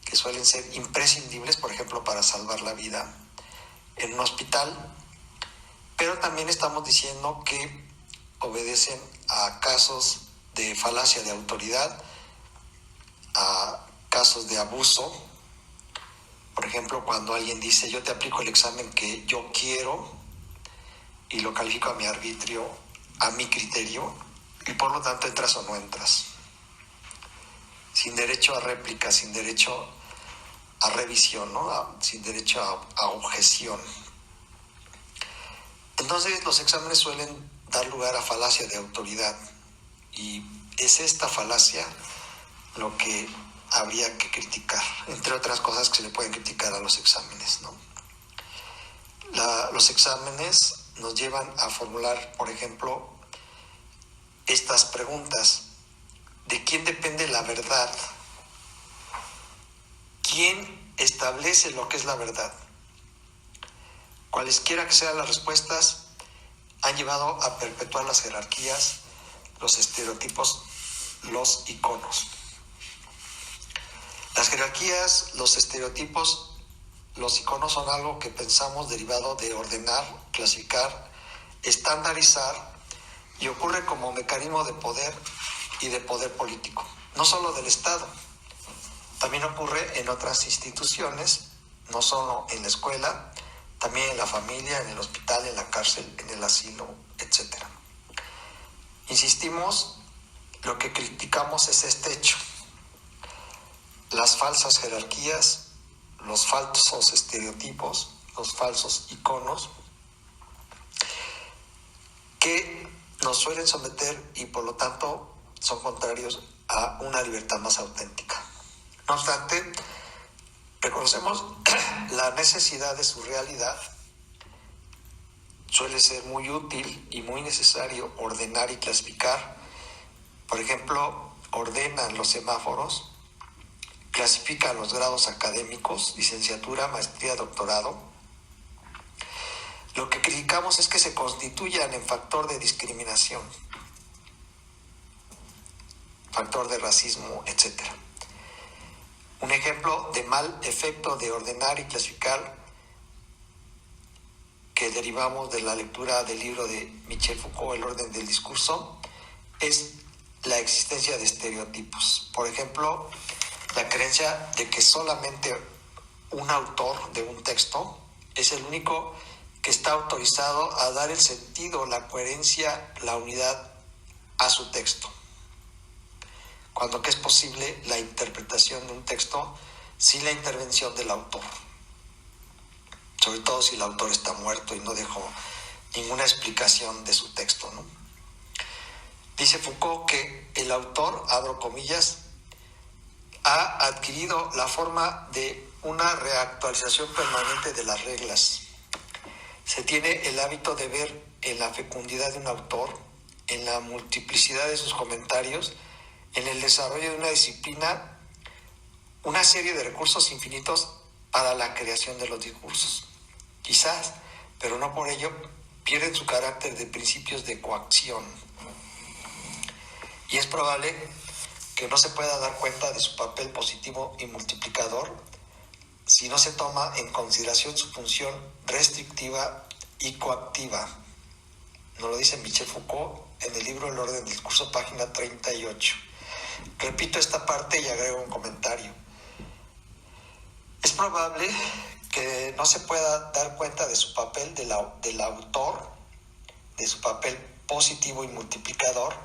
que suelen ser imprescindibles, por ejemplo, para salvar la vida en un hospital, pero también estamos diciendo que obedecen a casos de falacia de autoridad, a casos de abuso. Por ejemplo, cuando alguien dice yo te aplico el examen que yo quiero y lo califico a mi arbitrio, a mi criterio, y por lo tanto entras o no entras, sin derecho a réplica, sin derecho a revisión, ¿no? Sin derecho a objeción. Entonces los exámenes suelen dar lugar a falacia de autoridad, y es esta falacia lo que habría que criticar, entre otras cosas que se le pueden criticar a los exámenes, ¿no? Los exámenes nos llevan a formular, por ejemplo, estas preguntas: ¿de quién depende la verdad? ¿Quién establece lo que es la verdad? Cualesquiera que sean las respuestas, han llevado a perpetuar las jerarquías, los estereotipos, los iconos. Las jerarquías, los estereotipos, los iconos son algo que pensamos derivado de ordenar, clasificar, estandarizar, y ocurre como mecanismo de poder y de poder político, no solo del Estado, también ocurre en otras instituciones, no solo en la escuela, también en la familia, en el hospital, en la cárcel, en el asilo, etc. Insistimos, lo que criticamos es este hecho: las falsas jerarquías, los falsos estereotipos, los falsos iconos que nos suelen someter y por lo tanto son contrarios a una libertad más auténtica. No obstante, reconocemos la necesidad de su realidad. Suele ser muy útil y muy necesario ordenar y clasificar. Por ejemplo, ordenan los semáforos, clasifican los grados académicos, licenciatura, maestría, doctorado. Lo que criticamos es que se constituyan en factor de discriminación, factor de racismo, etc. Un ejemplo de mal efecto de ordenar y clasificar que derivamos de la lectura del libro de Michel Foucault, El orden del discurso, es la existencia de estereotipos. Por ejemplo, la creencia de que solamente un autor de un texto es el único que está autorizado a dar el sentido, la coherencia, la unidad a su texto, cuando que es posible la interpretación de un texto sin la intervención del autor, sobre todo si el autor está muerto y no dejó ninguna explicación de su texto, ¿no? Dice Foucault que el autor, abro comillas, ha adquirido la forma de una reactualización permanente de las reglas. Se tiene el hábito de ver en la fecundidad de un autor, en la multiplicidad de sus comentarios, en el desarrollo de una disciplina, una serie de recursos infinitos para la creación de los discursos. Quizás, pero no por ello, pierden su carácter de principios de coacción. Y es probable que no se pueda dar cuenta de su papel positivo y multiplicador si no se toma en consideración su función restrictiva y coactiva. Nos lo dice Michel Foucault en el libro El orden del discurso, página 38. Repito esta parte y agrego un comentario. Es probable que no se pueda dar cuenta de su papel del autor, de su papel positivo y multiplicador,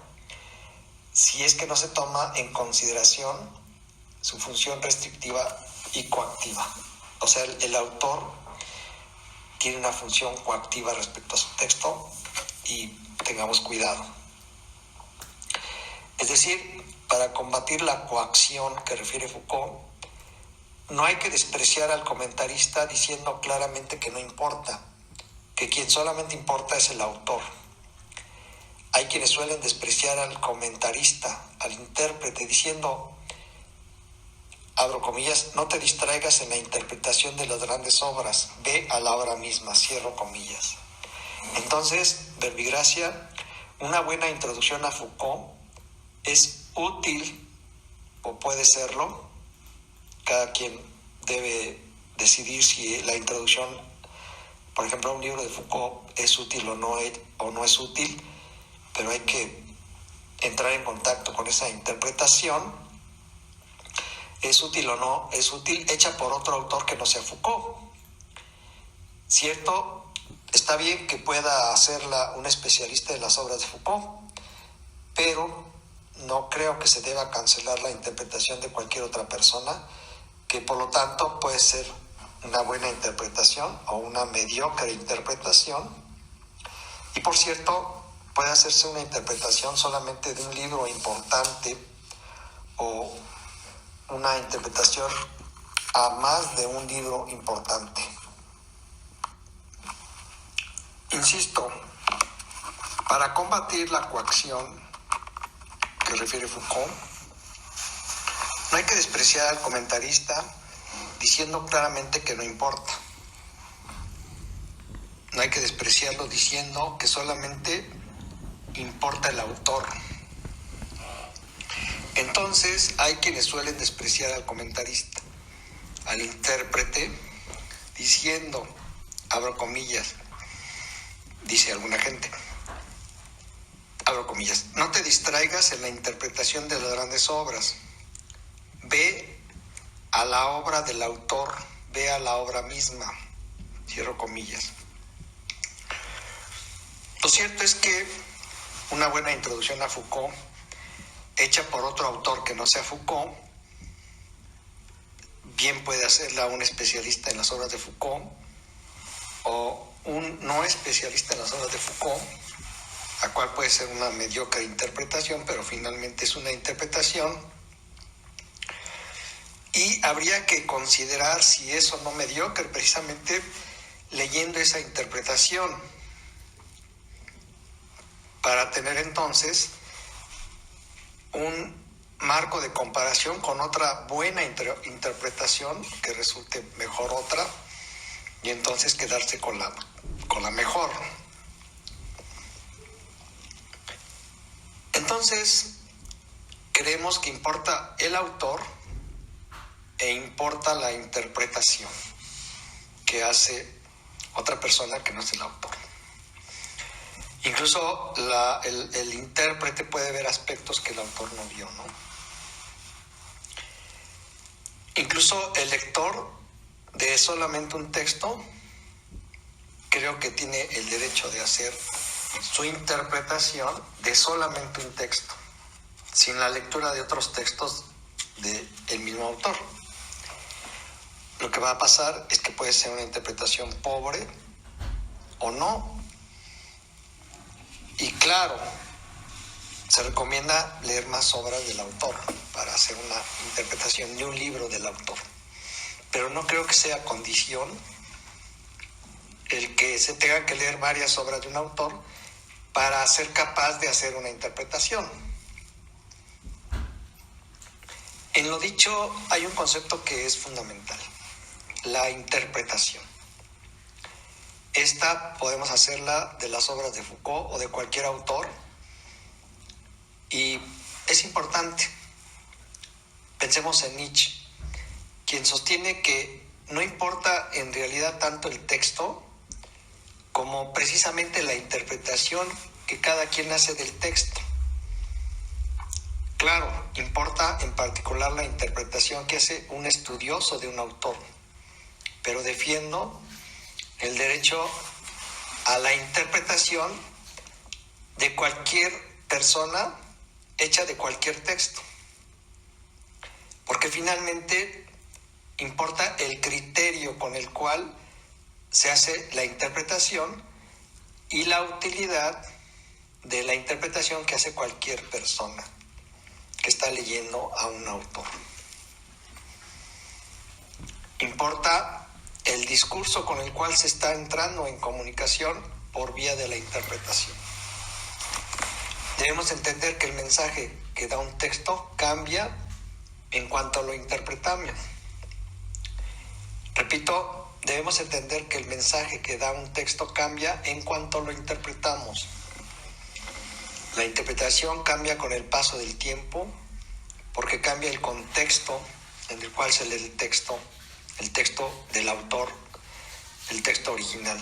si es que no se toma en consideración su función restrictiva y coactiva. O sea, el autor tiene una función coactiva respecto a su texto y tengamos cuidado. Es decir, para combatir la coacción que refiere Foucault, no hay que despreciar al comentarista diciendo claramente que no importa, que quien solamente importa es el autor. Hay quienes suelen despreciar al comentarista, al intérprete, diciendo, abro comillas, no te distraigas en la interpretación de las grandes obras, ve a la obra misma, cierro comillas. Entonces, verbigracia, una buena introducción a Foucault es útil, o puede serlo, cada quien debe decidir si la introducción, por ejemplo, a un libro de Foucault es útil o no es útil, pero hay que entrar en contacto con esa interpretación. ¿Es útil o no es útil? Hecha por otro autor que no sea Foucault. Cierto, está bien que pueda hacerla un especialista de las obras de Foucault, pero no creo que se deba cancelar la interpretación de cualquier otra persona, que por lo tanto puede ser una buena interpretación o una mediocre interpretación. Y por cierto, puede hacerse una interpretación solamente de un libro importante o una interpretación a más de un libro importante. Insisto, para combatir la coacción que refiere Foucault, no hay que despreciar al comentarista diciendo claramente que no importa. No hay que despreciarlo diciendo que solamente importa el autor. Entonces hay quienes suelen despreciar al comentarista, al intérprete, diciendo, abro comillas, dice alguna gente, abro comillas, no te distraigas en la interpretación de las grandes obras, ve a la obra del autor, ve a la obra misma, cierro comillas. Lo cierto es que una buena introducción a Foucault, hecha por otro autor que no sea Foucault, bien puede hacerla un especialista en las obras de Foucault o un no especialista en las obras de Foucault, la cual puede ser una mediocre interpretación, pero finalmente es una interpretación. Y habría que considerar si es o no mediocre precisamente leyendo esa interpretación, para tener entonces un marco de comparación con otra buena interpretación que resulte mejor otra, y entonces quedarse con la mejor. Entonces, creemos que importa el autor e importa la interpretación que hace otra persona que no es el autor. Incluso el intérprete puede ver aspectos que el autor no vio, ¿no? Incluso el lector de solamente un texto creo que tiene el derecho de hacer su interpretación de solamente un texto, sin la lectura de otros textos del mismo autor. Lo que va a pasar es que puede ser una interpretación pobre o no. Y claro, se recomienda leer más obras del autor para hacer una interpretación de un libro del autor. Pero no creo que sea condición el que se tenga que leer varias obras de un autor para ser capaz de hacer una interpretación. En lo dicho hay un concepto que es fundamental: la interpretación. Esta podemos hacerla de las obras de Foucault o de cualquier autor, y es importante. Pensemos en Nietzsche, quien sostiene que no importa en realidad tanto el texto como precisamente la interpretación que cada quien hace del texto. Claro, importa en particular la interpretación que hace un estudioso de un autor, pero defiendo el derecho a la interpretación de cualquier persona hecha de cualquier texto, porque finalmente importa el criterio con el cual se hace la interpretación y la utilidad de la interpretación que hace cualquier persona que está leyendo a un autor. Importa el discurso con el cual se está entrando en comunicación por vía de la interpretación. Debemos entender que el mensaje que da un texto cambia en cuanto lo interpretamos. Repito, debemos entender que el mensaje que da un texto cambia en cuanto lo interpretamos. La interpretación cambia con el paso del tiempo, porque cambia el contexto en el cual se lee el texto del autor, el texto original.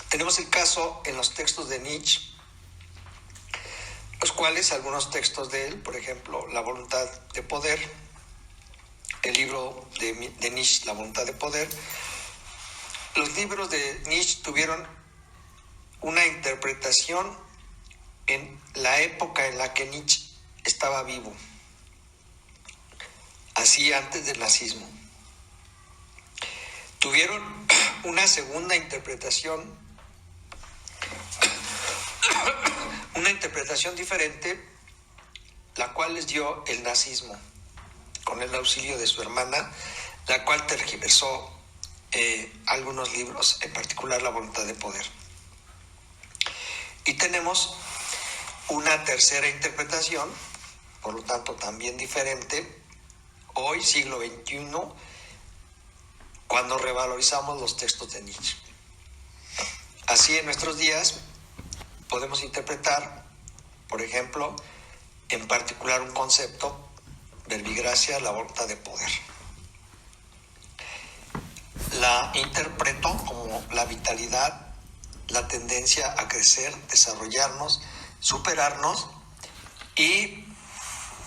Tenemos el caso en los textos de Nietzsche, los cuales algunos textos de él, por ejemplo, La voluntad de poder, el libro de Nietzsche, La voluntad de poder, los libros de Nietzsche tuvieron una interpretación en la época en la que Nietzsche estaba vivo, así antes del nazismo. Tuvieron una segunda interpretación, una interpretación diferente, la cual les dio el nazismo, con el auxilio de su hermana, la cual tergiversó algunos libros, en particular La voluntad de poder. Y tenemos una tercera interpretación, por lo tanto también diferente, hoy, siglo XXI, cuando revalorizamos los textos de Nietzsche. Así, en nuestros días podemos interpretar, por ejemplo, en particular un concepto, verbigracia, la voluntad de poder. La interpreto como la vitalidad, la tendencia a crecer, desarrollarnos, superarnos, y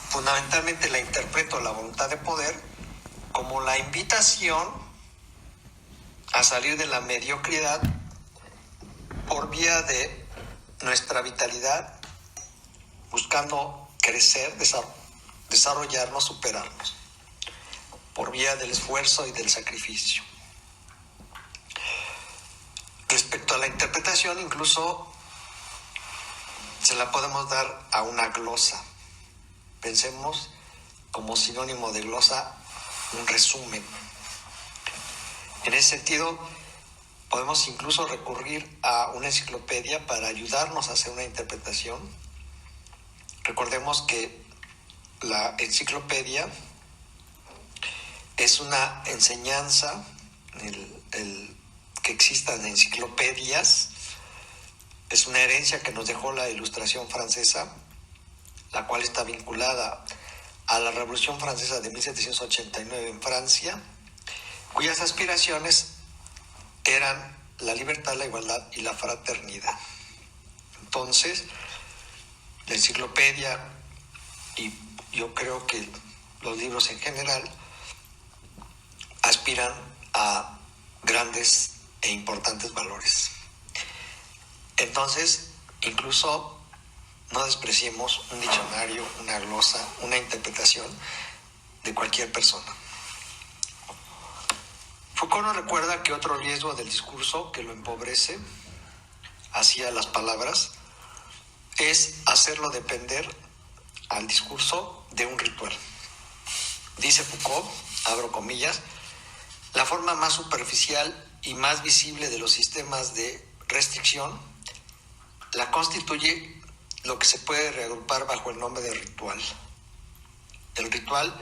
fundamentalmente la interpreto, la voluntad de poder, como la invitación a salir de la mediocridad por vía de nuestra vitalidad, buscando crecer, desarrollarnos, superarnos, por vía del esfuerzo y del sacrificio. Respecto a la interpretación, incluso se la podemos dar a una glosa. Pensemos como sinónimo de glosa un resumen. En ese sentido, podemos incluso recurrir a una enciclopedia para ayudarnos a hacer una interpretación. Recordemos que la enciclopedia es una enseñanza, el que existan enciclopedias es una herencia que nos dejó la Ilustración francesa, la cual está vinculada a la Revolución Francesa de 1789 en Francia, cuyas aspiraciones eran la libertad, la igualdad y la fraternidad. Entonces, la enciclopedia, y yo creo que los libros en general, aspiran a grandes e importantes valores. Entonces, incluso no despreciemos un diccionario, una glosa, una interpretación de cualquier persona. Foucault nos recuerda que otro riesgo del discurso que lo empobrece hacia las palabras es hacerlo depender al discurso de un ritual. Dice Foucault, abro comillas, la forma más superficial y más visible de los sistemas de restricción la constituye lo que se puede reagrupar bajo el nombre de ritual. El ritual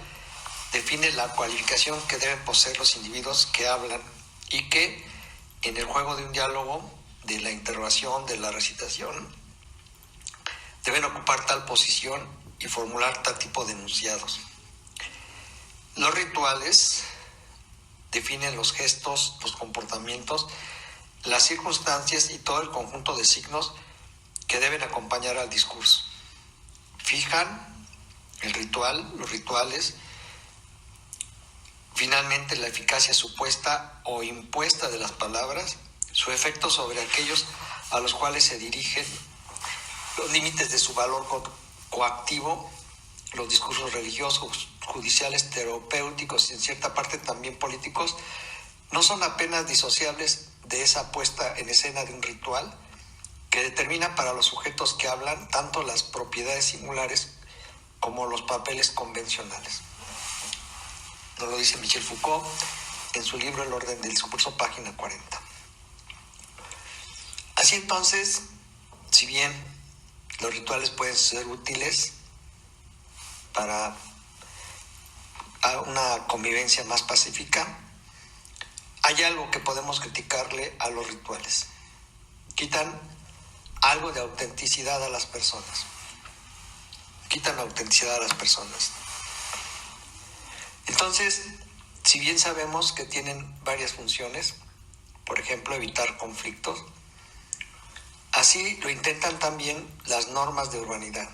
define la cualificación que deben poseer los individuos que hablan y que, en el juego de un diálogo, de la interrogación, de la recitación, deben ocupar tal posición y formular tal tipo de enunciados. Los rituales definen los gestos, los comportamientos, las circunstancias y todo el conjunto de signos que deben acompañar al discurso. Fijan el ritual, los rituales, finalmente la eficacia supuesta o impuesta de las palabras, su efecto sobre aquellos a los cuales se dirigen, los límites de su valor coactivo, los discursos religiosos, judiciales, terapéuticos y en cierta parte también políticos, no son apenas disociables de esa puesta en escena de un ritual que determina para los sujetos que hablan tanto las propiedades singulares como los papeles convencionales. Nos lo dice Michel Foucault en su libro El orden del discurso, página 40. Así entonces, si bien los rituales pueden ser útiles para una convivencia más pacífica, hay algo que podemos criticarle a los rituales. Quitan algo de autenticidad a las personas. Quitan la autenticidad a las personas. Entonces, si bien sabemos que tienen varias funciones, por ejemplo, evitar conflictos, así lo intentan también las normas de urbanidad.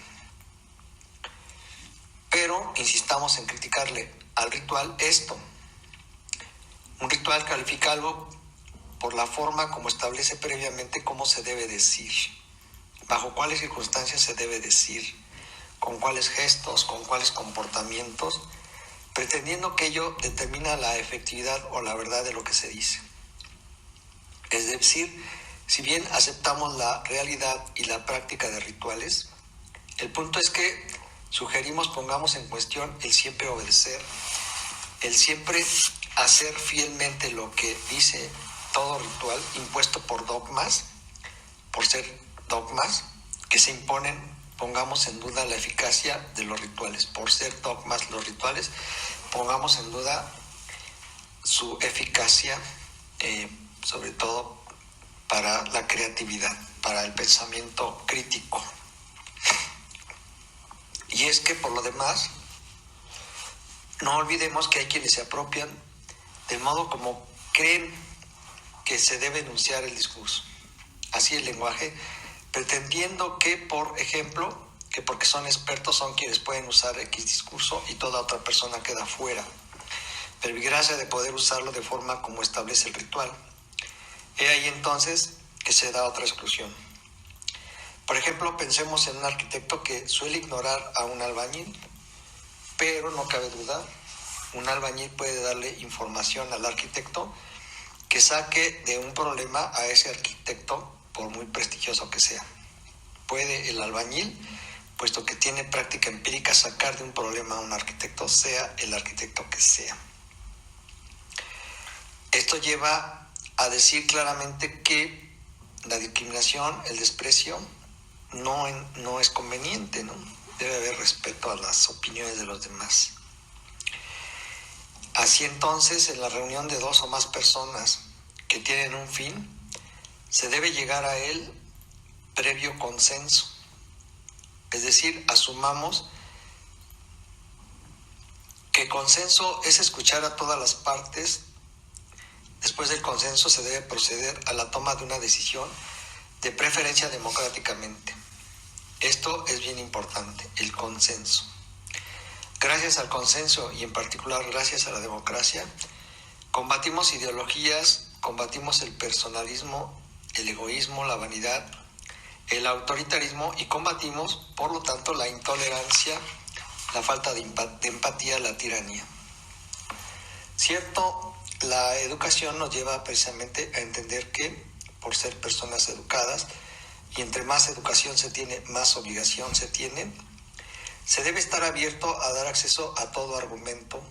Pero insistamos en criticarle al ritual esto. Un ritual califica algo por la forma como establece previamente cómo se debe decir, bajo cuáles circunstancias se debe decir, con cuáles gestos, con cuáles comportamientos, pretendiendo que ello determina la efectividad o la verdad de lo que se dice. Es decir, si bien aceptamos la realidad y la práctica de rituales, el punto es que sugerimos pongamos en cuestión el siempre obedecer, el siempre hacer fielmente lo que dice todo ritual impuesto por dogmas, por ser dogmas que se imponen. Pongamos en duda la eficacia de los rituales. Por ser dogmas los rituales, pongamos en duda su eficacia, sobre todo para la creatividad, para el pensamiento crítico. Y es que por lo demás, no olvidemos que hay quienes se apropian del modo como creen que se debe enunciar el discurso. Así el lenguaje, pretendiendo que, por ejemplo, que porque son expertos son quienes pueden usar X discurso y toda otra persona queda fuera. Verbigracia de poder usarlo de forma como establece el ritual. He ahí entonces que se da otra exclusión. Por ejemplo, pensemos en un arquitecto que suele ignorar a un albañil, pero no cabe duda, un albañil puede darle información al arquitecto que saque de un problema a ese arquitecto, por muy prestigioso que sea. Puede el albañil, puesto que tiene práctica empírica, sacar de un problema a un arquitecto, sea el arquitecto que sea. Esto lleva a decir claramente que la discriminación, el desprecio, no es conveniente, ¿no? Debe haber respeto a las opiniones de los demás. Así entonces, en la reunión de dos o más personas que tienen un fin, se debe llegar a él previo consenso. Es decir, asumamos que consenso es escuchar a todas las partes. Después del consenso se debe proceder a la toma de una decisión, de preferencia democráticamente. Esto es bien importante, el consenso. Gracias al consenso y en particular gracias a la democracia, combatimos ideologías, combatimos el personalismo, el egoísmo, la vanidad, el autoritarismo y combatimos, por lo tanto, la intolerancia, la falta de empatía, la tiranía. Cierto, la educación nos lleva precisamente a entender que por ser personas educadas, y entre más educación se tiene, más obligación se tiene, se debe estar abierto a dar acceso a todo argumento,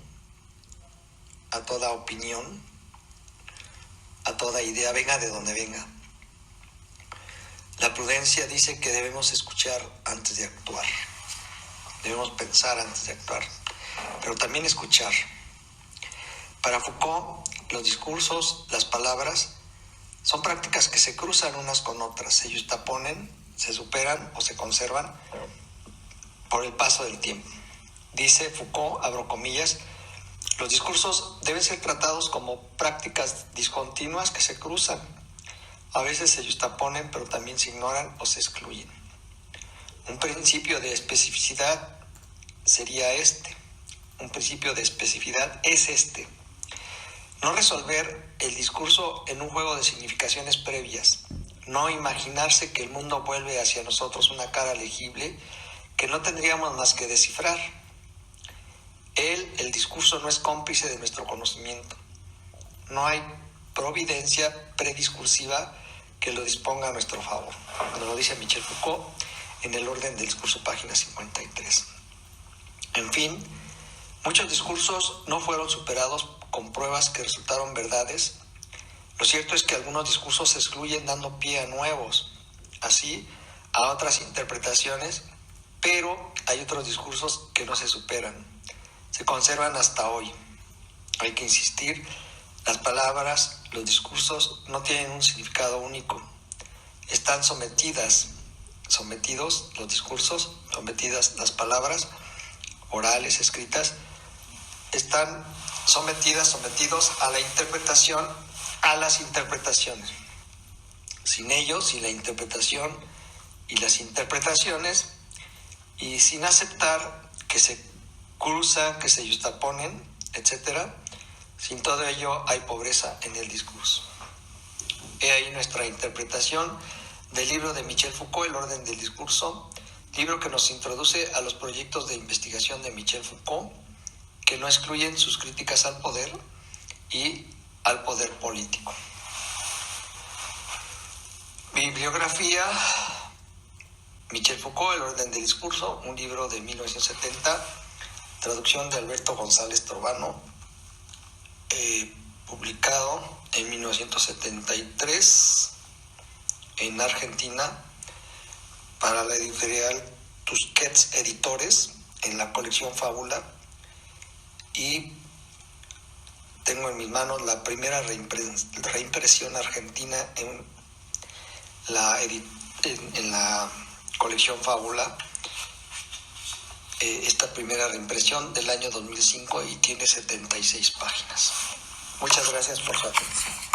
a toda opinión, a toda idea, venga de donde venga. La prudencia dice que debemos escuchar antes de actuar, debemos pensar antes de actuar, pero también escuchar. Para Foucault, los discursos, las palabras, son prácticas que se cruzan unas con otras, se yuxtaponen, se superan o se conservan por el paso del tiempo. Dice Foucault, abro comillas, los discursos deben ser tratados como prácticas discontinuas que se cruzan. A veces se yuxtaponen, pero también se ignoran o se excluyen. Un principio de especificidad sería este. Un principio de especificidad es este. No resolver el discurso en un juego de significaciones previas. No imaginarse que el mundo vuelve hacia nosotros una cara legible que no tendríamos más que descifrar. El discurso no es cómplice de nuestro conocimiento. No hay providencia prediscursiva que lo disponga a nuestro favor. Nos lo dice Michel Foucault en El orden del discurso, página 53. En fin, muchos discursos no fueron superados con pruebas que resultaron verdades. Lo cierto es que algunos discursos se excluyen dando pie a nuevos, así a otras interpretaciones, pero hay otros discursos que no se superan, se conservan hasta hoy. Hay que insistir, las palabras, los discursos no tienen un significado único, están sometidos los discursos, sometidas las palabras orales, escritas, están sometidos a la interpretación, a las interpretaciones. Sin ellos, sin la interpretación y las interpretaciones, y sin aceptar que se cruzan, que se yuxtaponen, etc., sin todo ello hay pobreza en el discurso. He ahí nuestra interpretación del libro de Michel Foucault, El orden del discurso, libro que nos introduce a los proyectos de investigación de Michel Foucault, que no excluyen sus críticas al poder y al poder político. Bibliografía: Michel Foucault, El orden del discurso, un libro de 1970, traducción de Alberto González Trovano, publicado en 1973 en Argentina para la editorial Tusquets Editores en la colección Fábula, y tengo en mis manos la primera reimpresión argentina en la colección Fábula, esta primera reimpresión del año 2005, y tiene 76 páginas. Muchas gracias por su atención.